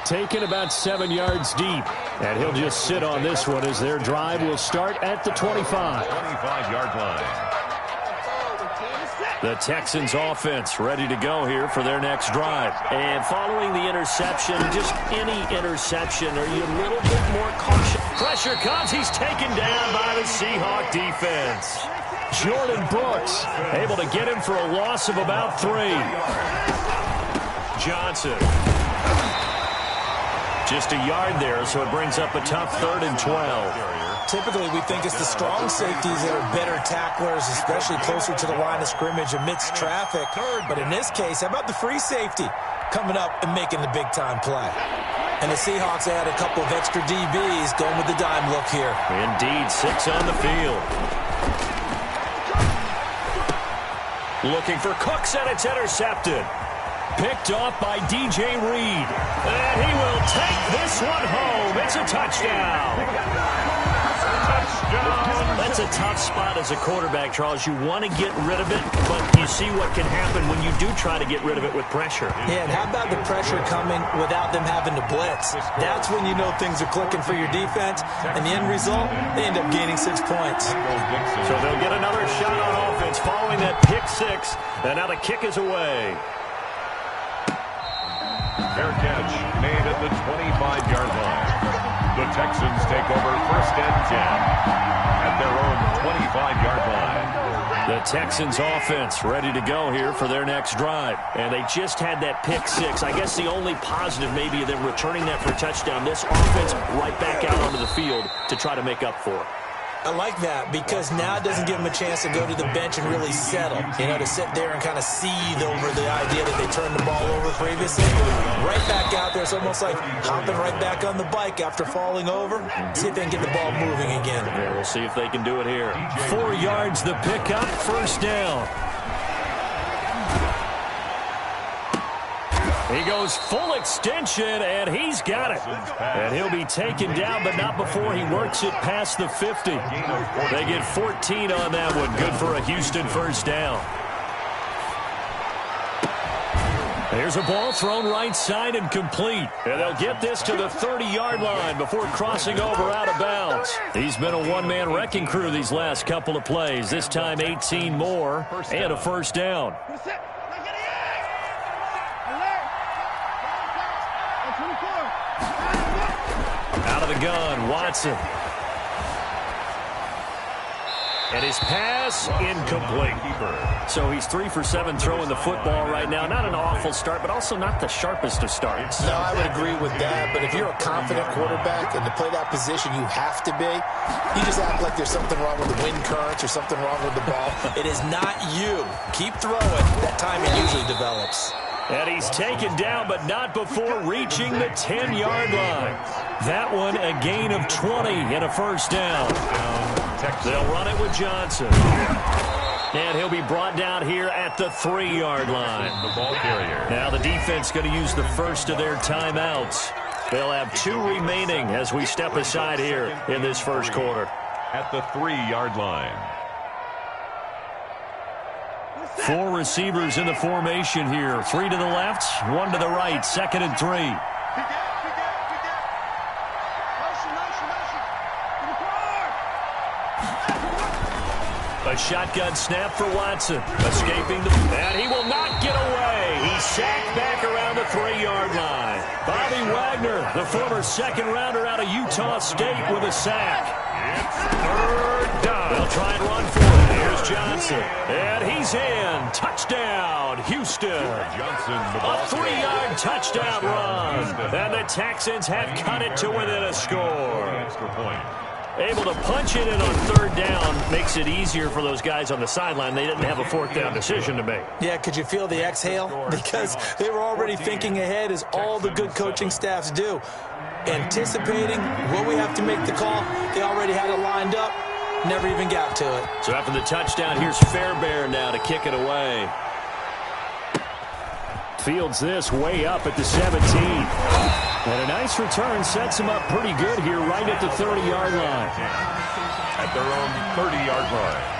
Taken about 7 yards deep. And he'll just sit on this one as their drive will start at the 25. 25-yard line. The Texans offense ready to go here for their next drive. And following the interception, just any interception, are you a little bit more cautious? Pressure comes. He's taken down by the Seahawk defense. Jordan Brooks able to get him for a loss of about 3. Johnson. Just a yard there, so it brings up a tough 3rd and 12. Typically, we think it's the strong safeties that are better tacklers, especially closer to the line of scrimmage amidst traffic. But in this case, how about the free safety coming up and making the big-time play? And the Seahawks add a couple of extra DBs going with the dime look here. Indeed, 6 on the field. Looking for Cooks, and it's intercepted. Picked off by DJ Reed. And he will take this one home. It's a touchdown. That's a tough spot as a quarterback, Charles. You want to get rid of it, but you see what can happen when you do try to get rid of it with pressure. Yeah, and how about the pressure coming without them having to blitz? That's when you know things are clicking for your defense, and the end result, they end up gaining 6 points. So they'll get another shot on offense following that pick 6, and now the kick is away. Fair catch made at the 25-yard line. The Texans take over 1st and 10 at their own 25-yard line. The Texans offense ready to go here for their next drive. And they just had that pick 6. I guess the only positive maybe of them returning that for a touchdown. This offense right back out onto the field to try to make up for it. I like that because now it doesn't give them a chance to go to the bench and really settle. You know, to sit there and kind of seethe over the idea that they turned the ball over previously. Right back out there. It's almost like hopping right back on the bike after falling over. See if they can get the ball moving again. Yeah, we'll see if they can do it here. 4 yards the pickup, 1st down. He goes full extension, and he's got it. And he'll be taken down, but not before he works it past the 50. They get 14 on that one. Good for a Houston 1st down. There's a ball thrown right side and complete. And they'll get this to the 30-yard line before crossing over out of bounds. He's been a one-man wrecking crew these last couple of plays. This time 18 more and a 1st down. Out of the gun, Watson. And his pass incomplete. So he's 3 for 7 throwing the football right now. Not an awful start, but also not the sharpest of starts. No, I would agree with that. But if you're a confident quarterback and to play that position, you have to be. You just act like there's something wrong with the wind currents or something wrong with the ball. It is not you. Keep throwing. That timing usually develops. And he's taken down, but not before reaching the 10-yard line. That one, a gain of 20 and a 1st down. They'll run it with Johnson. And he'll be brought down here at the 3-yard line. The ball carrier. Now the defense going to use the first of their timeouts. They'll have 2 remaining as we step aside here in this first quarter. At the 3-yard line. 4 receivers in the formation here. 3 to the left, 1 to the right. 2nd and 3. A shotgun snap for Watson. Escaping and he will not get away. He's sacked back around the 3-yard line. Bobby Wagner, the former 2nd rounder out of Utah State, with a sack. It's 3rd down. They'll try and run for it. Here's Johnson. And he's in. Touchdown, Houston. A 3-yard touchdown run. And the Texans have cut it to within a score. Extra point. Able to punch it in on 3rd down makes it easier for those guys on the sideline. They didn't have a 4th down decision to make. Yeah, could you feel the exhale? Because they were already thinking ahead, as all the good coaching staffs do. Anticipating what we have to make the call. They already had it lined up. Never even got to it. So after the touchdown, here's Fairbairn now to kick it away. Fields this way up at the 17. And a nice return sets him up pretty good here right at the 30-yard line. At their own 30-yard line.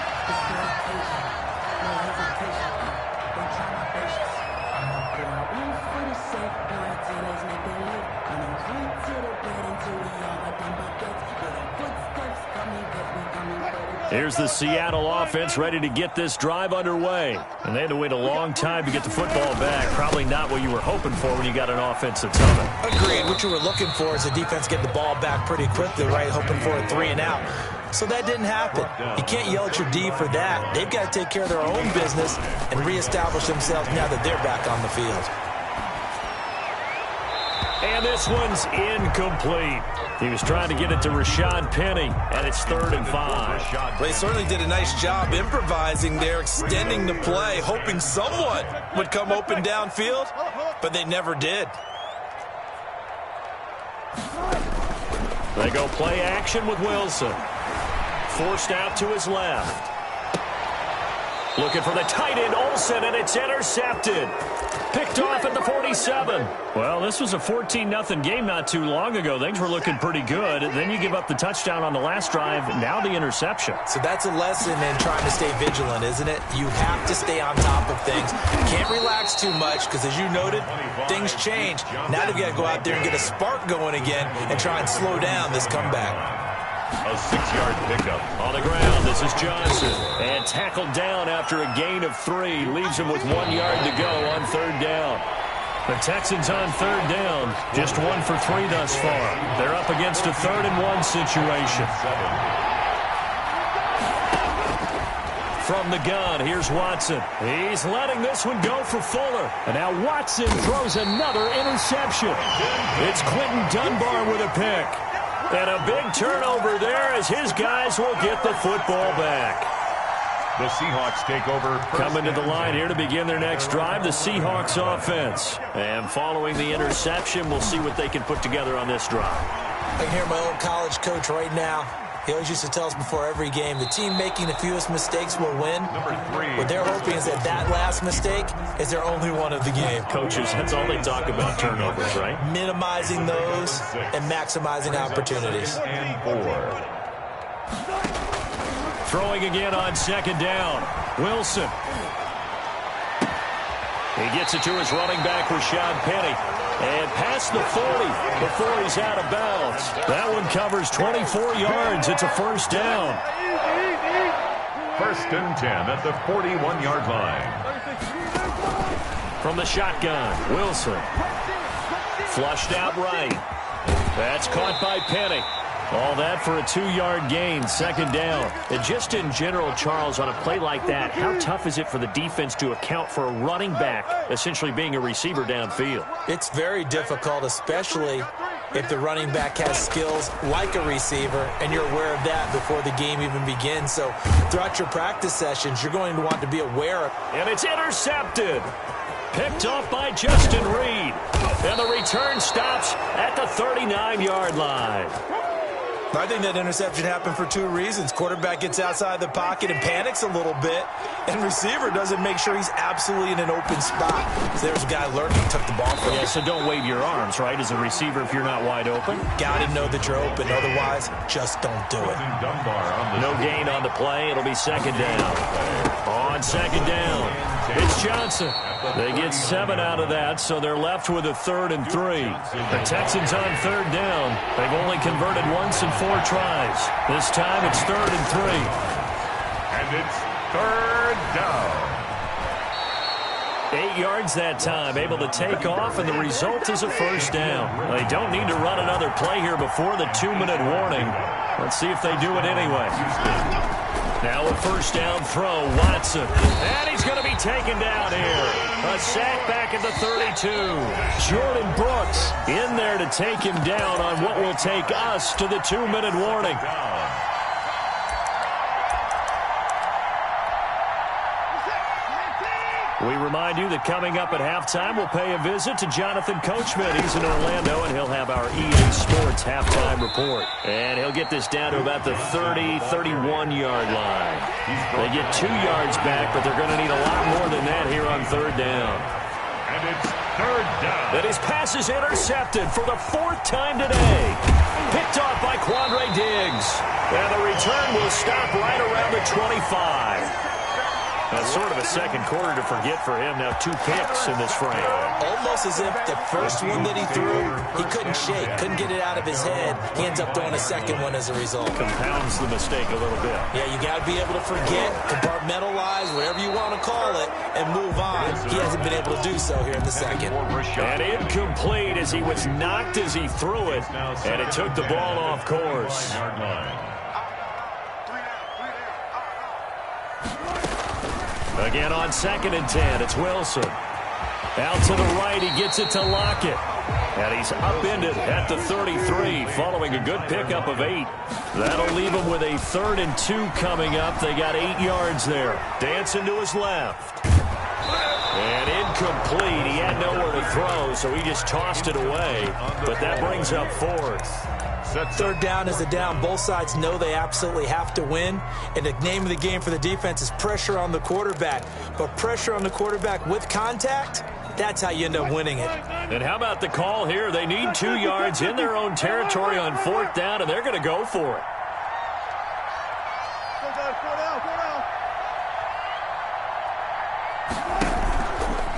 Here's the Seattle offense ready to get this drive underway. And they had to wait a long time to get the football back. Probably not what you were hoping for when you got an offense that's on it. Agreed. What you were looking for is the defense getting the ball back pretty quickly, right? Hoping for a 3 and out. So that didn't happen. You can't yell at your D for that. They've got to take care of their own business and reestablish themselves now that they're back on the field. And this one's incomplete. He was trying to get it to Rashad Penny, and it's 3rd and 5. They certainly did a nice job improvising there, extending the play, hoping someone would come open downfield, but they never did. They go play action with Wilson. Forced out to his left. Looking for the tight end, Olsen, and it's intercepted. Picked off at the 47. Well, this was a 14-0 game not too long ago. Things were looking pretty good. Then you give up the touchdown on the last drive. Now the interception. So that's a lesson in trying to stay vigilant, isn't it? You have to stay on top of things. You can't relax too much because, as you noted, things change. Now they've got to go out there and get a spark going again and try and slow down this comeback. A 6-yard pickup. On the ground, this is Johnson. And tackled down after a gain of 3. Leaves him with 1 yard to go on 3rd down. The Texans on 3rd down. Just 1 for 3 thus far. They're up against a 3rd and 1 situation. From the gun, here's Watson. He's letting this one go for Fuller. And now Watson throws another interception. It's Quentin Dunbar with a pick. And a big turnover there as his guys will get the football back. The Seahawks take over. Coming to the line here to begin their next drive, the Seahawks offense. And following the interception, we'll see what they can put together on this drive. I can hear my old college coach right now. He always used to tell us before every game, the team making the fewest mistakes will win. Number 3. What they're hoping is that last mistake is their only one of the game. Coaches, that's all they talk about, turnovers, right? Minimizing those and maximizing opportunities. And 4. Throwing again on 2nd down. Wilson. He gets it to his running back, Rashad Penny. And past the 40 before he's out of bounds. That one covers 24 yards. It's a 1st down. 1st and 10 at the 41-yard line. From the shotgun, Wilson. Flushed out right. That's caught by Penny. All that for a 2-yard gain, 2nd down. And just in general, Charles, on a play like that, how tough is it for the defense to account for a running back essentially being a receiver downfield? It's very difficult, especially if the running back has skills like a receiver, and you're aware of that before the game even begins. So throughout your practice sessions, you're going to want to be aware of. And it's intercepted. Picked off by Justin Reed. And the return stops at the 39-yard line. I think that interception happened for 2 reasons. Quarterback gets outside the pocket and panics a little bit, and receiver doesn't make sure he's absolutely in an open spot. So there's a guy lurking, took the ball from him. Yeah, so don't wave your arms, right, as a receiver if you're not wide open. Got to know that you're open. Otherwise, just don't do it. No gain on the play. It'll be 2nd down. On 2nd down, it's Johnson. They get 7 out of that, so they're left with a 3rd and 3. The Texans on 3rd down. They've only converted once in 4 tries. This time it's 3rd and 3. And it's 3rd down. 8 yards that time, able to take off, and the result is a 1st down. They don't need to run another play here before the 2-minute warning. Let's see if they do it anyway. Now a 1st down throw, Watson. And he's going to be taken down here. A sack back at the 32. Jordan Brooks in there to take him down on what will take us to the 2-minute warning. We remind you that coming up at halftime, we'll pay a visit to Jonathan Coachman. He's in Orlando, and he'll have our EA Sports halftime report. And he'll get this down to about the 30, 31-yard line. They get 2 yards back, but they're going to need a lot more than that here on 3rd down. And it's 3rd down. And his pass is intercepted for the 4th time today. Picked off by Quandre Diggs. And the return will stop right around the 25. That's sort of a second quarter to forget for him. Now 2 picks in this frame. Almost as if the first one that he threw, he couldn't shake, couldn't get it out of his head. He ends up throwing a second one as a result. Compounds the mistake a little bit. Yeah, you got to be able to forget, compartmentalize, whatever you want to call it, and move on. He hasn't been able to do so here in the second. And incomplete as he was knocked as he threw it, and it took the ball off course. Again on 2nd and 10, it's Wilson. Out to the right, he gets it to Lockett. And he's upended at the 33, following a good pickup of 8. That'll leave him with a 3rd and 2 coming up. They got 8 yards there. Dancing to his left. And incomplete. He had nowhere to throw, so he just tossed it away. But that brings up 4th. 3rd down is a down. Both sides know they absolutely have to win. And the name of the game for the defense is pressure on the quarterback. But pressure on the quarterback with contact, that's how you end up winning it. And how about the call here? They need 2 yards in their own territory on 4th down, and they're going to go for it.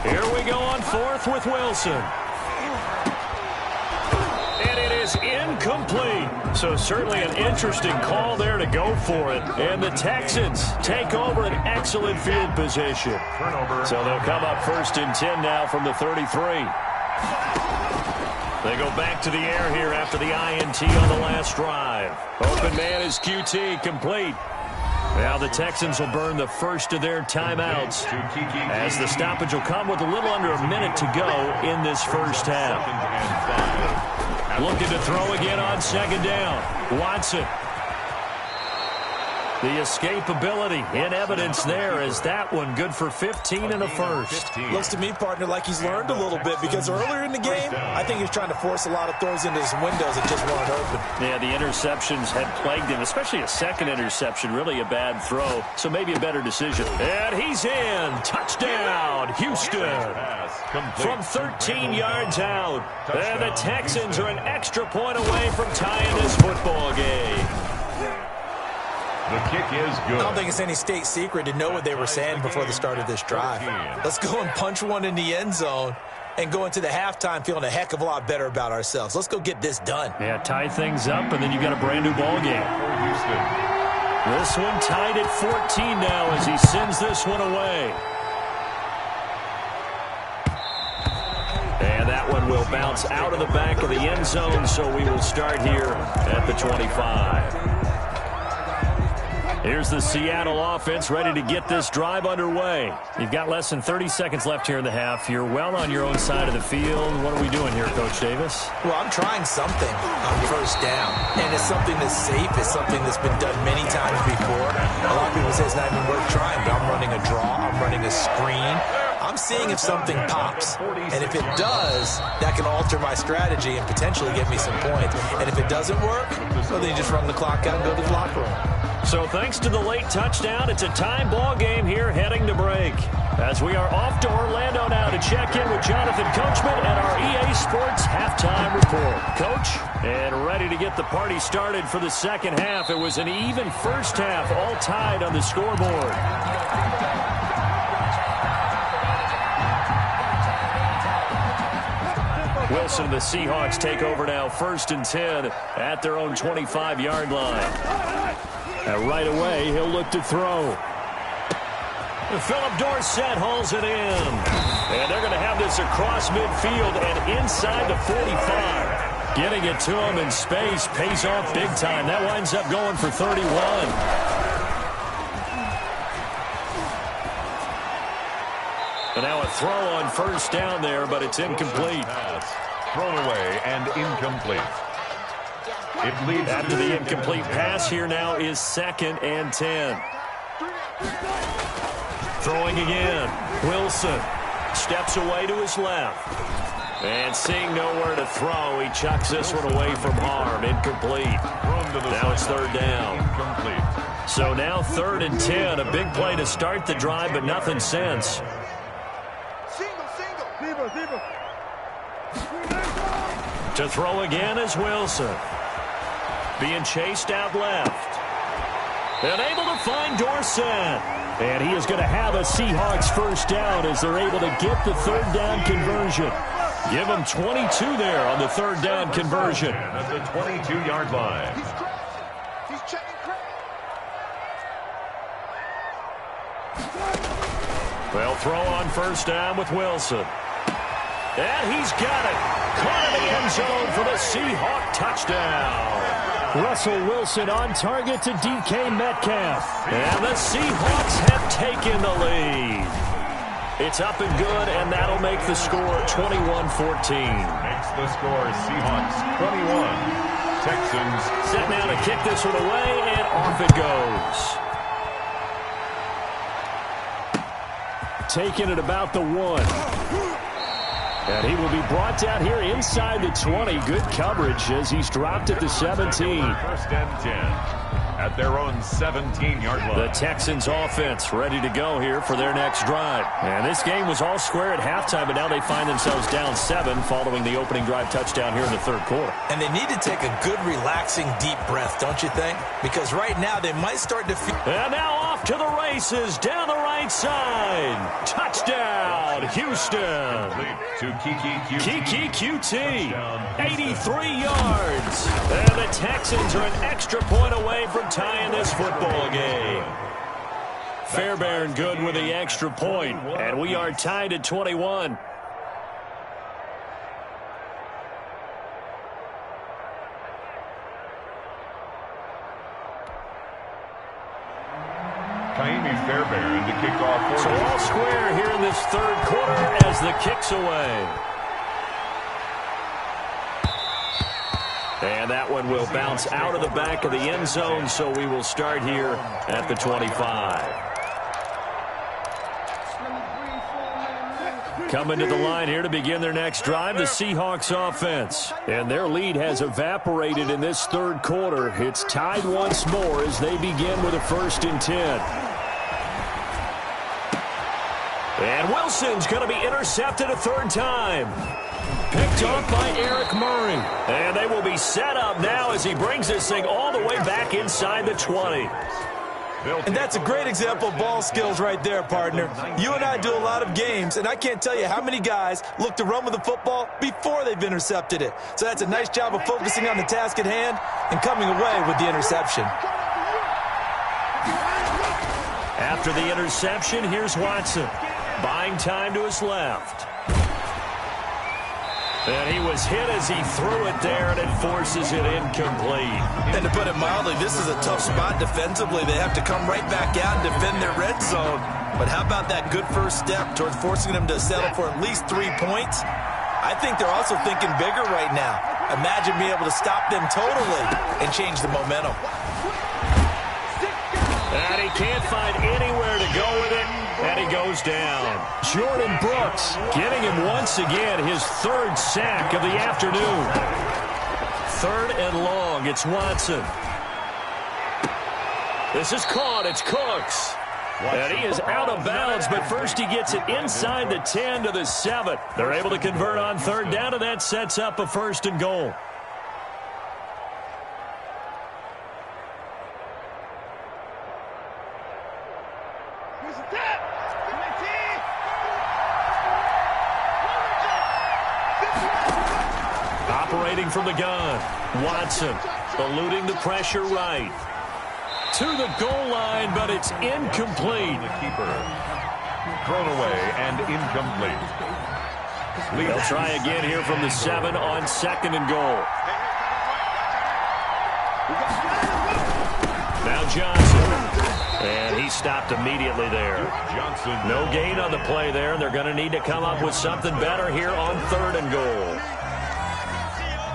Here we go on 4th with Wilson. Is incomplete. So certainly an interesting call there to go for it. And the Texans take over an excellent field position. So they'll come up 1st and 10 now from the 33. They go back to the air here after the INT on the last drive. Open man is QT, complete. Now the Texans will burn the first of their timeouts as the stoppage will come with a little under a minute to go in this first half. Looking to throw again on 2nd down. Watson. The escapability in evidence there as that one good for 15 and a first. Looks to me, partner, like he's learned a little bit because earlier in the game, I think he was trying to force a lot of throws into his windows that just weren't open. Yeah, the interceptions had plagued him, especially a second interception, really a bad throw, so maybe a better decision. And he's in. Touchdown, Houston. From 13 yards out. And the Texans are an extra point away from tying this football game. The kick is good. I don't think it's any state secret to know what they were saying before the start of this drive. Let's go and punch one in the end zone and go into the halftime feeling a heck of a lot better about ourselves. Let's go get this done. Yeah, tie things up, and then you got a brand-new ball game. This one tied at 14 now as he sends this one away. And that one will bounce out of the back of the end zone, so we will start here at the 25. Here's the Seattle offense ready to get this drive underway. You've got less than 30 seconds left here in the half. You're well on your own side of the field. What are we doing here, Coach Davis? Well, I'm trying something on 1st down. And it's something that's safe. It's something that's been done many times before. A lot of people say it's not even worth trying, but I'm running a draw. I'm running a screen. I'm seeing if something pops. And if it does, that can alter my strategy and potentially get me some points. And if it doesn't work, well, then you just run the clock out and go to the locker room. So thanks to the late touchdown, it's a time ball game here heading to break. As we are off to Orlando now to check in with Jonathan Coachman and our EA Sports halftime report. Coach, and ready to get the party started for the second half. It was an even first half, all tied on the scoreboard. Wilson and the Seahawks take over now 1st and 10 at their own 25-yard line. And right away, he'll look to throw. Philip Dorsett hauls it in. And they're going to have this across midfield and inside the 45. Getting it to him in space pays off big time. That winds up going for 31. And now a throw on 1st down there, but it's incomplete. Thrown away and incomplete. It leads after the incomplete pass. Here now is 2nd and 10. Throwing again. Wilson steps away to his left. And seeing nowhere to throw, he chucks this one away from harm. Incomplete. Now it's 3rd down. Incomplete. So now 3rd and 10. A big play to start the drive, but nothing since. To throw again is Wilson. Being chased out left. And able to find Dorsett. And he is going to have a Seahawks first down as they're able to get the third down conversion. Give him 22 there on the third down conversion. At the 22-yard line. They'll throw on first down with Wilson. And he's got it. Caught in the end zone for the Seahawk touchdown. Russell Wilson on target to DK Metcalf. And the Seahawks have taken the lead. It's up and good, and that'll make the score 21-14. Makes the score Seahawks 21. Texans set now to kick this one away, and off it goes. Taking it about the 1. And he will be brought down here inside the 20. Good coverage as he's dropped at the 17. First and 10 at their own 17-yard line. The Texans offense ready to go here for their next drive. And this game was all square at halftime, but now they find themselves down 7 following the opening drive touchdown here in the third quarter. And they need to take a good, relaxing, deep breath, don't you think? Because right now they might start to feel... And now off to the races down the right side. Touchdown, Houston. To Kiki QT. 83 yards. And the Texans are an extra point away from tying this football game. Fairbairn good with the extra point, and we are tied at 21. Kaimi Fairbairn to kick off. So all square here in this third quarter as the kick's away. And that one will bounce out of the back of the end zone, so we will start here at the 25. Coming to the line here to begin their next drive, the Seahawks offense. And their lead has evaporated in this third quarter. It's tied once more as they begin with a 1st and 10. And Wilson's going to be intercepted a third time. Picked off by Eric Murray. And they will be set up now as he brings this thing all the way back inside the 20. And that's a great example of ball skills right there, partner. You and I do a lot of games, and I can't tell you how many guys look to run with the football before they've intercepted it. So that's a nice job of focusing on the task at hand and coming away with the interception. After the interception, here's Watson. Buying time to his left. And he was hit as he threw it there, and it forces it incomplete. And to put it mildly, this is a tough spot defensively. They have to come right back out and defend their red zone. But how about that good first step towards forcing them to settle for at least 3 points? I think they're also thinking bigger right now. Imagine being able to stop them totally and change the momentum. And he can't find anywhere to go with it, and he goes down. Jordan Brooks getting him once again his 3rd sack of the afternoon. 3rd and long, it's Watson. This is caught, it's Cooks. And he is out of bounds, but first he gets it inside the 10 to the 7. They're able to convert on 3rd down, and that sets up a 1st and goal. Operating from the gun, Watson eluding the pressure right. To the goal line, but it's incomplete. The keeper thrown away and incomplete. They'll try again here from the 7 on 2nd and goal. Now Johnson. And he stopped immediately there. No gain on the play there, and they're going to need to come up with something better here on 3rd and goal.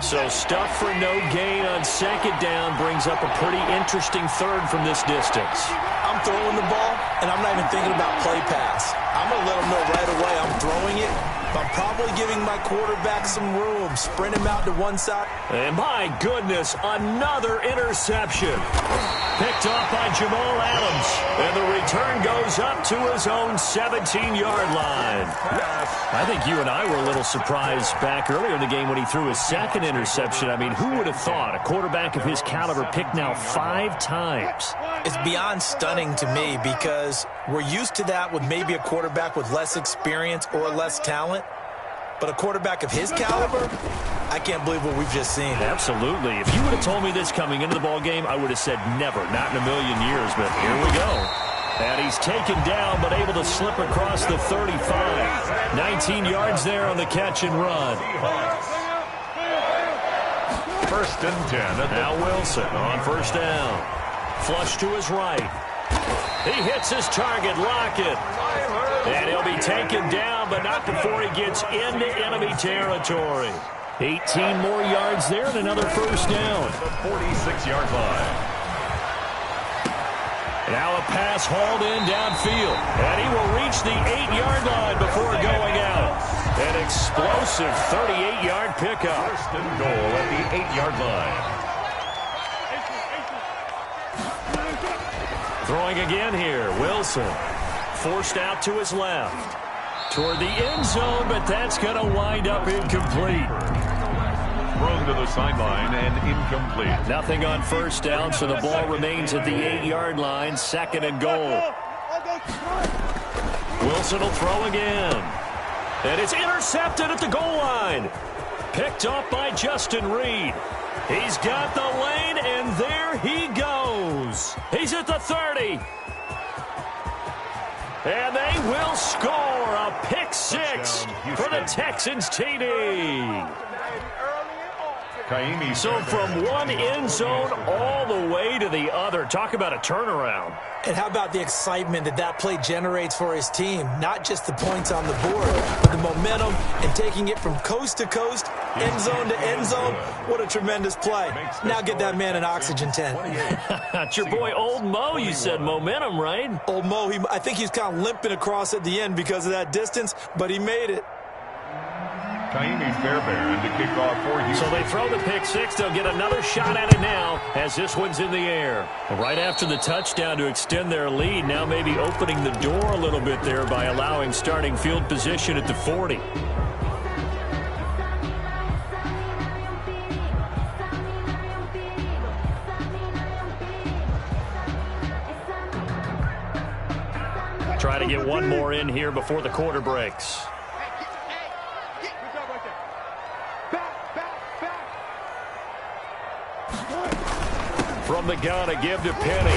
So stuff for no gain on 2nd down brings up a pretty interesting 3rd from this distance. I'm throwing the ball, and I'm not even thinking about play pass. I'm going to let them know right away I'm throwing it. But I'm probably giving my quarterback some room. Sprint him out to one side. And my goodness, another interception. Picked off by Jamal Adams. And the return goes up to his own 17-yard line. I think you and I were a little surprised back earlier in the game when he threw his 2nd interception. I mean, who would have thought a quarterback of his caliber picked now 5 times? It's beyond stunning to me because We're used to that with maybe a quarterback with less experience or less talent. But a quarterback of his caliber, I can't believe what we've just seen. Absolutely. If you would have told me this coming into the ball game, I would have said never, not in a million years. But here we go. And he's taken down, but able to slip across the 35. 19 yards there on the catch and run. First and 10. Now Wilson on first down. Flush to his right. He hits his target, Lockett. And he'll be taken down, but not before he gets into enemy territory. 18 more yards there and another first down. The 46-yard line. Now a pass hauled in downfield. And he will reach the 8-yard line before going out. An explosive 38-yard pickup. First and goal at the 8-yard line. Throwing again here, Wilson. Forced out to his left. Toward the end zone, but that's going to wind up incomplete. Thrown to the sideline and incomplete. Nothing on first down, so the ball remains at the 8-yard line. Second and goal. Wilson will throw again. And it's intercepted at the goal line. Picked up by Justin Reed. He's got the lane, and there he goes. He's at the 30. And they will score a pick six for the Texans TD. So from one end zone all the way to the other. Talk about a turnaround. And how about the excitement that play generates for his team? Not just the points on the board, but the momentum and taking it from coast to coast, end zone to end zone. What a tremendous play. Now get that man an oxygen tent. It's your boy Old Mo, you said. Momentum, right? Old Mo, I think he's kind of limping across at the end because of that distance, but he made it. Kaimi Fairbairn to kick off for Houston. So they throw the pick six. They'll get another shot at it now as this one's in the air. Right after the touchdown to extend their lead, now maybe opening the door a little bit there by allowing starting field position at the 40. Try to get one more in here before the quarter breaks. From the gun, a give to Penny.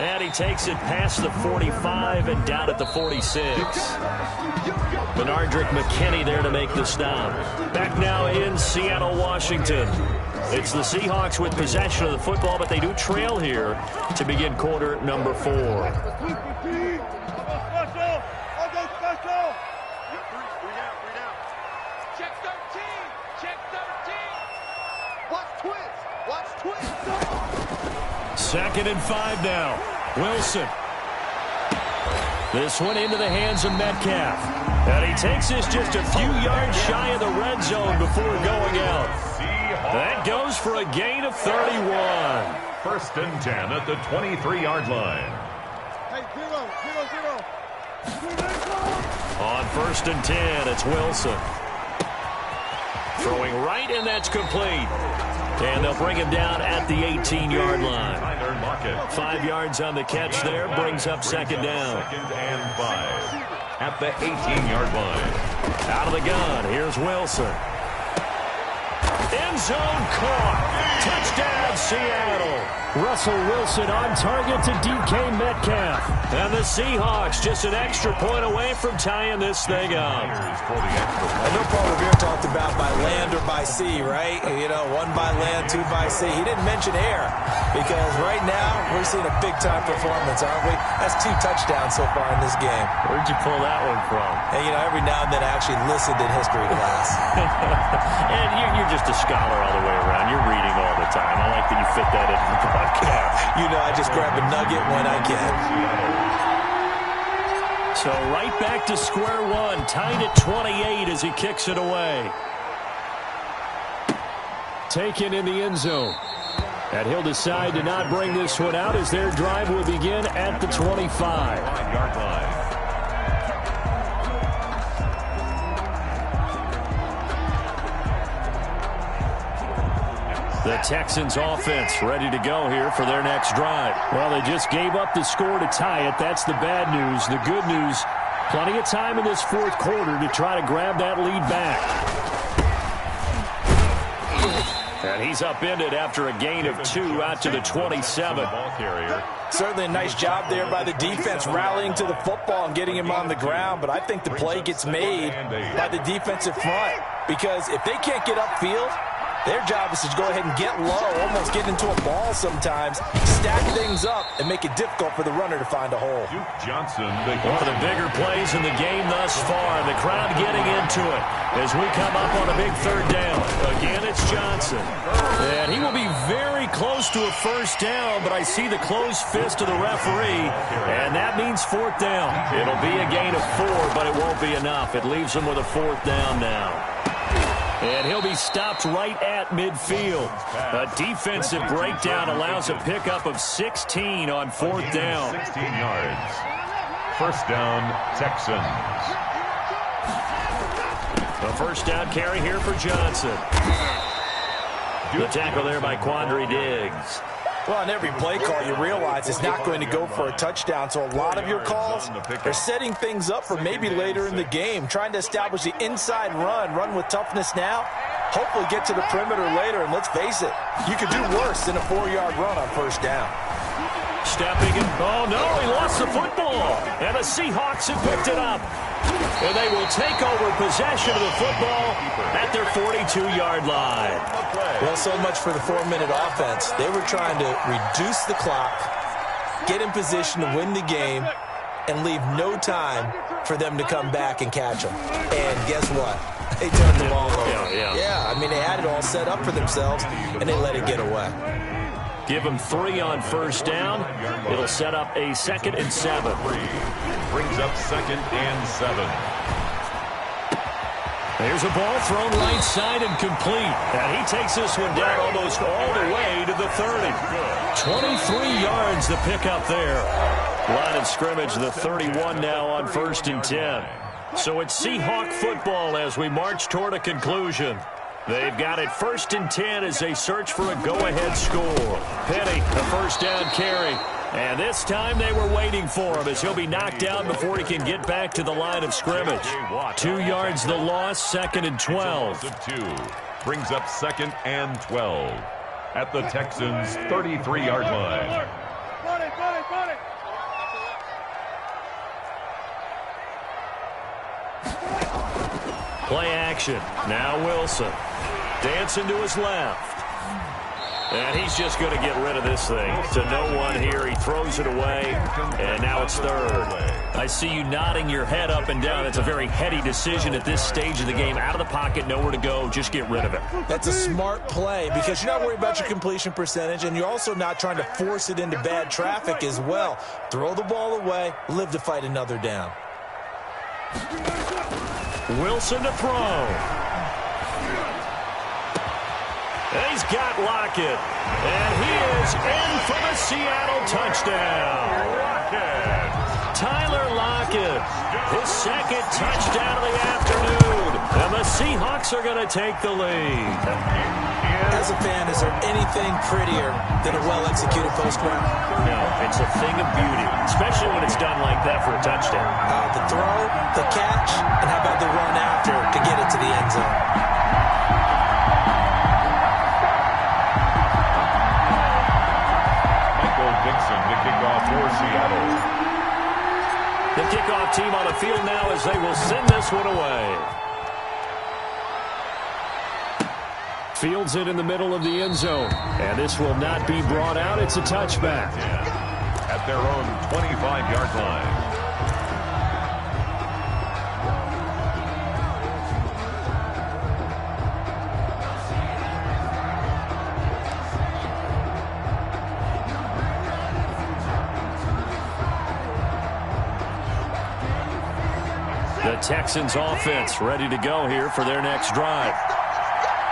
And he takes it past the 45 and down at the 46. Benardrick McKinney there to make the stop. Back now in Seattle, Washington. It's the Seahawks with possession of the football, but they do trail here to begin quarter number 4. Second and 5 now. Wilson. This one into the hands of Metcalf. And he takes this just a few yards shy of the red zone before going out. That goes for a gain of 31. First and 10 at the 23-yard line. On first and 10, it's Wilson. Throwing right, and that's complete. And they'll bring him down at the 18-yard line. 5 yards on the catch there, brings up second down. Second and 5 at the 18-yard line. Out of the gun, here's Wilson. End zone caught. Touchdown, Seattle. Russell Wilson on target to DK Metcalf. And the Seahawks just an extra point away from tying this thing up. I know Paul Revere talked about by land or by sea, right? You know, 1 by land, 2 by sea. He didn't mention air because right now we're seeing a big-time performance, aren't we? That's 2 touchdowns so far in this game. Where'd you pull that one from? And, you know, every now and then I actually listened in history class. And you're just a scholar all the way around. You're reading all the time. I like that you fit that into the podcast. You know, I just grab a nugget when I can. So right back to square one, tied at 28 as he kicks it away. Taken in the end zone. And he'll decide to not bring this one out as their drive will begin at the 25. 5-yard line. The Texans offense ready to go here for their next drive. Well, they just gave up the score to tie it. That's the bad news. The good news, plenty of time in this fourth quarter to try to grab that lead back. And he's upended after a gain of 2 out to the 27. Certainly a nice job there by the defense rallying to the football and getting him on the ground. But I think the play gets made by the defensive front, because if they can't get upfield, their job is to go ahead and get low, almost get into a ball sometimes, stack things up, and make it difficult for the runner to find a hole. Duke Johnson, one of the bigger plays in the game thus far. The crowd getting into it as we come up on a big third down. Again, it's Johnson. And he will be very close to a first down, but I see the closed fist of the referee, and that means fourth down. It'll be a gain of 4, but it won't be enough. It leaves him with a fourth down now. And he'll be stopped right at midfield. A defensive breakdown allows a pickup of 16 on fourth down. 16 yards. First down, Texans. A first down carry here for Johnson. The tackle there by Quandre Diggs. Well, on every play call, you realize it's not going to go for a touchdown. So a lot of your calls are setting things up for maybe later in the game, trying to establish the inside run with toughness now, hopefully get to the perimeter later. And let's face it, you could do worse than a 4-yard run on first down. Stepping in. Oh, no, he lost the football. And the Seahawks have picked it up. And they will take over possession of the football at their 42-yard line. Well, so much for the 4-minute offense. They were trying to reduce the clock, get in position to win the game, and leave no time for them to come back and catch them. And guess what? They turned the ball over. Yeah, I mean, they had it all set up for themselves, and they let it get away. Give them 3 on first down. It'll set up a 2nd and 7. Brings up 2nd and 7. There's a ball thrown right side and complete. And he takes this one down almost all the way to the 30. 23 yards the pickup there. Line of scrimmage, the 31 now on 1st and 10. So it's Seahawk football as we march toward a conclusion. They've got it 1st and 10 as they search for a go-ahead score. Penny, a first down carry. And this time they were waiting for him as he'll be knocked down before he can get back to the line of scrimmage. 2 yards the loss, 2nd and 12. Brings up 2nd and 12 at the Texans' 33-yard line. Play action. Now Wilson. Dancing to his left. And he's just going to get rid of this thing. To no one here. He throws it away. And now it's 3rd. I see you nodding your head up and down. It's a very heady decision at this stage of the game. Out of the pocket, nowhere to go. Just get rid of it. That's a smart play because you're not worried about your completion percentage, and you're also not trying to force it into bad traffic as well. Throw the ball away. Live to fight another down. Wilson to throw. And he's got Lockett. And he is in for the Seattle touchdown. Tyler Lockett, his 2nd touchdown of the afternoon. And the Seahawks are going to take the lead. As a fan, is there anything prettier than a well-executed post route? No, it's a thing of beauty, especially when it's done like that for a touchdown. The throw, the catch, and how about the run after to get it to the end zone? Michael Dixon to kick off for Seattle. The kickoff team on the field now as they will send this one away. Fields it in the middle of the end zone. And this will not be brought out. It's a touchback. At their own 25-yard line. The Texans offense ready to go here for their next drive.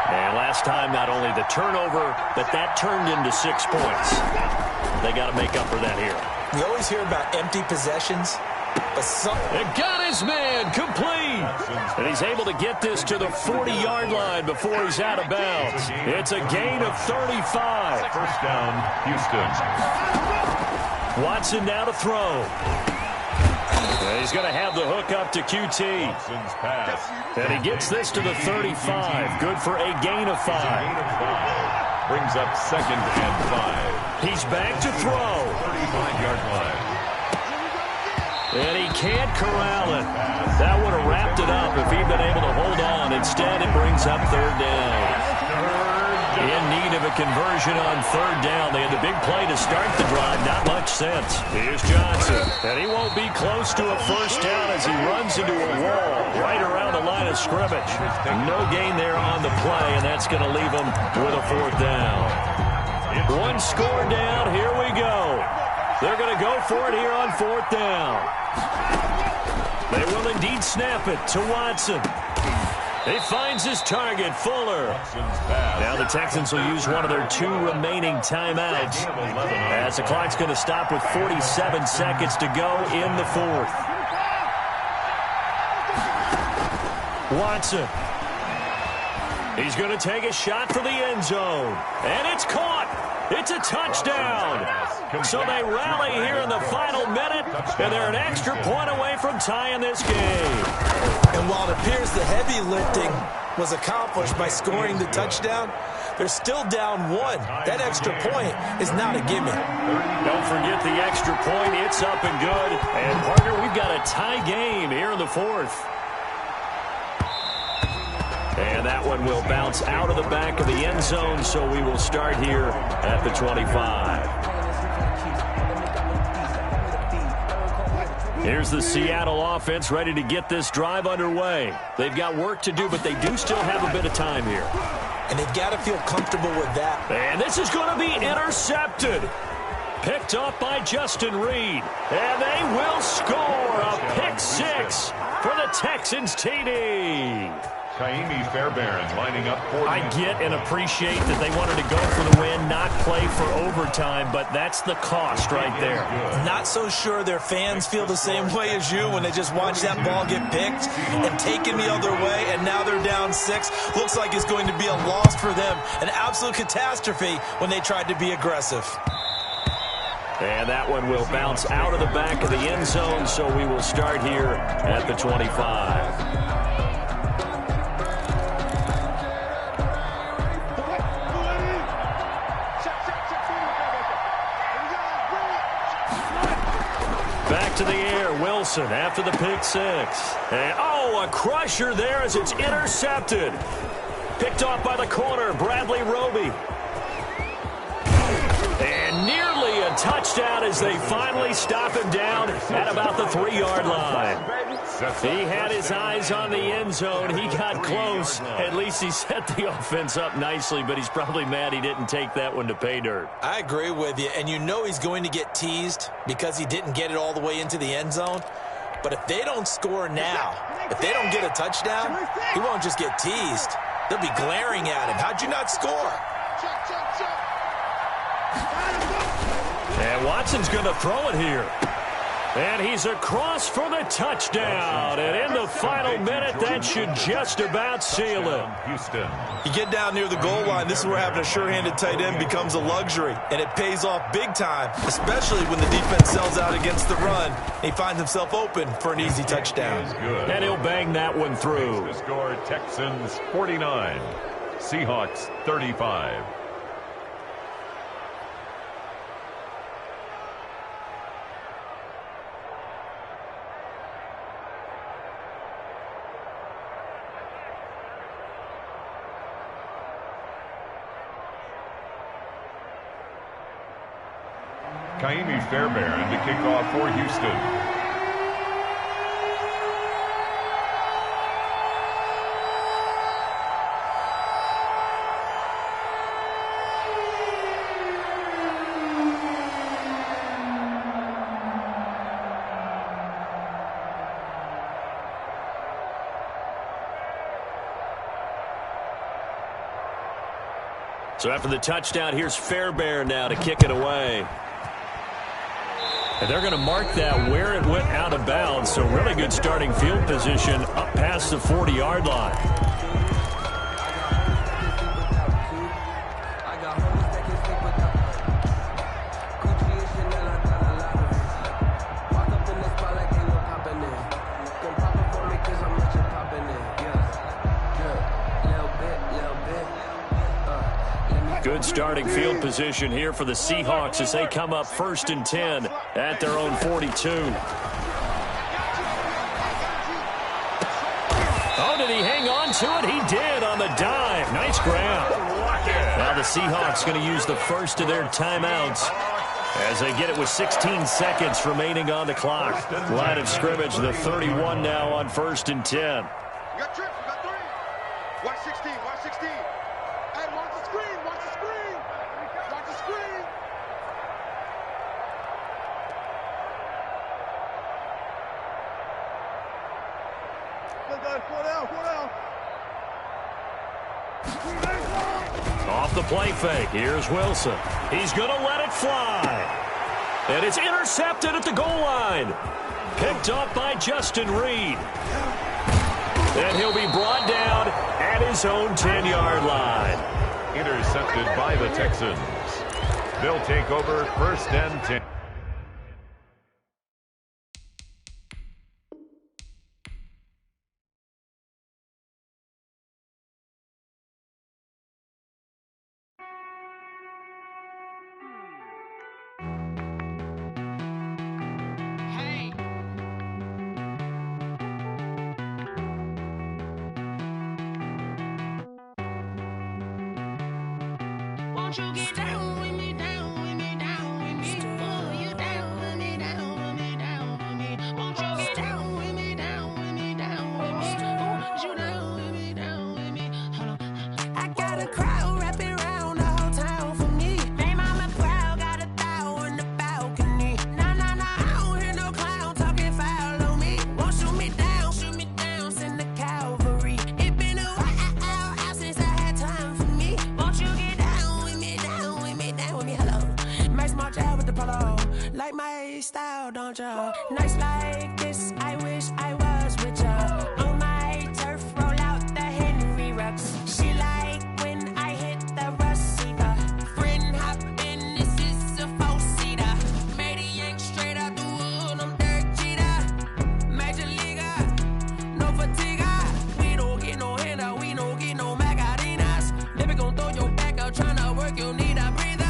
And last time, not only the turnover, but that turned into 6 points. They got to make up for that here. We always hear about empty possessions. And got his man complete. And he's able to get this to the 40-yard line before he's out of bounds. It's a gain of 35. First down, Houston. Watson now to throw. And he's going to have the hook up to QT. And he gets this to the 35. Good for a gain of 5. Brings up 2nd and 5. He's back to throw. 35-yard line. And he can't corral it. That would have wrapped it up if he'd been able to hold on. Instead, it brings up 3rd down. In need of a conversion on 3rd down. They had the big play to start the drive. Not much sense. Here's Johnson. And he won't be close to a 1st down as he runs into a wall right around the line of scrimmage. No gain there on the play, and that's going to leave him with a 4th down. 1 score down. Here we go. They're going to go for it here on 4th down. They will indeed snap it to Watson. He finds his target, Fuller. Now the Texans will use one of their 2 remaining timeouts as the clock's going to stop with 47 seconds to go in the 4th. Watson. He's going to take a shot for the end zone. And it's caught. It's a touchdown. So they rally here in the final minute, and they're an extra point away from tying this game. And while it appears the heavy lifting was accomplished by scoring the touchdown, they're still down 1. That extra point is not a gimme. Don't forget the extra point. It's up and good. And, partner, we've got a tie game here in the 4th. And that one will bounce out of the back of the end zone, so we will start here at the 25. Here's the Seattle offense ready to get this drive underway. They've got work to do, but they do still have a bit of time here. And they've got to feel comfortable with that. And this is going to be intercepted. Picked up by Justin Reed. And they will score a pick 6 for the Texans TD. Kaimi Fairbairn lining up for I get and appreciate that they wanted to go for the win, not play for overtime, but that's the cost right there. Not so sure their fans feel the same way as you when they just watch that ball get picked and taken the other way, and now they're down 6. Looks like it's going to be a loss for them. An absolute catastrophe when they tried to be aggressive. And that one will bounce out of the back of the end zone, so we will start here at the 25. Back to the air, Wilson after the pick 6. And, a crusher there as it's intercepted. Picked off by the corner, Bradley Roby. And nearly a touchdown as they finally stop him down at about the 3-yard line. He had his eyes on the end zone. He got close. At least he set the offense up nicely, but he's probably mad he didn't take that one to pay dirt. I agree with you, and you know he's going to get teased because he didn't get it all the way into the end zone. But if they don't score now, if they don't get a touchdown, he won't just get teased. They'll be glaring at him. How'd you not score? And Watson's going to throw it here. And he's across for the touchdown. And in the final minute, that should just about seal it. Houston. You get down near the goal line, this is where having a sure-handed tight end becomes a luxury. And it pays off big time, especially when the defense sells out against the run. And he finds himself open for an easy touchdown. And he'll bang that one through. The score, Texans 49, Seahawks 35. Kaimi Fairbairn to kick off for Houston. So after the touchdown, here's Fairbairn now to kick it away. And they're going to mark that where it went out of bounds. So really good starting field position up past the 40-yard line. Good starting field position here for the Seahawks as they come up 1st and 10 at their own 42. Oh, did he hang on to it? He did on the dive. Nice grab. Now the Seahawks going to use the first of their timeouts as they get it with 16 seconds remaining on the clock. Line of scrimmage, the 31 now on 1st and 10. You got trips, you got 3. Watch 16, watch 16. And watch the screen, watch the screen. Watch the screen. Off the play fake. Here's Wilson. He's going to let it fly. And it's intercepted at the goal line. Picked up by Justin Reed. And he'll be brought down at his own 10-yard line. Intercepted by the Texans. They'll take over 1st and 10. Won't you get down with me, down with me, down with me? Oh, you down with me, down with me, down with me. Won't you get down with me, down with me, down with me? Oh, you down with me, down with me? Hold on. I got a crowd wrapping around the whole town for me. They mama proud, got a thou on the balcony. Nah, nah, nah, I don't hear no clown talking foul on me. Won't shoot me down, send the cavalry. It been a while since I had time for me. Won't you get down with me, down with me, down with me? Hello. Max March out with the polo. Like my style, don't ya? Nights like this, I wish I was with ya. On my turf, roll out the Henry Rux. She like when I hit the receiver. Friend hop in, this is a 4-seater. Made a yank straight out the wood, I'm Derek Jeter. Major leaguer, no fatigue. We don't get no handout, we don't get no Macarinas. Never gon' throw your back out, tryna work, you need a breather.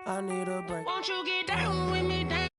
I need a break. Won't you get down with me, down?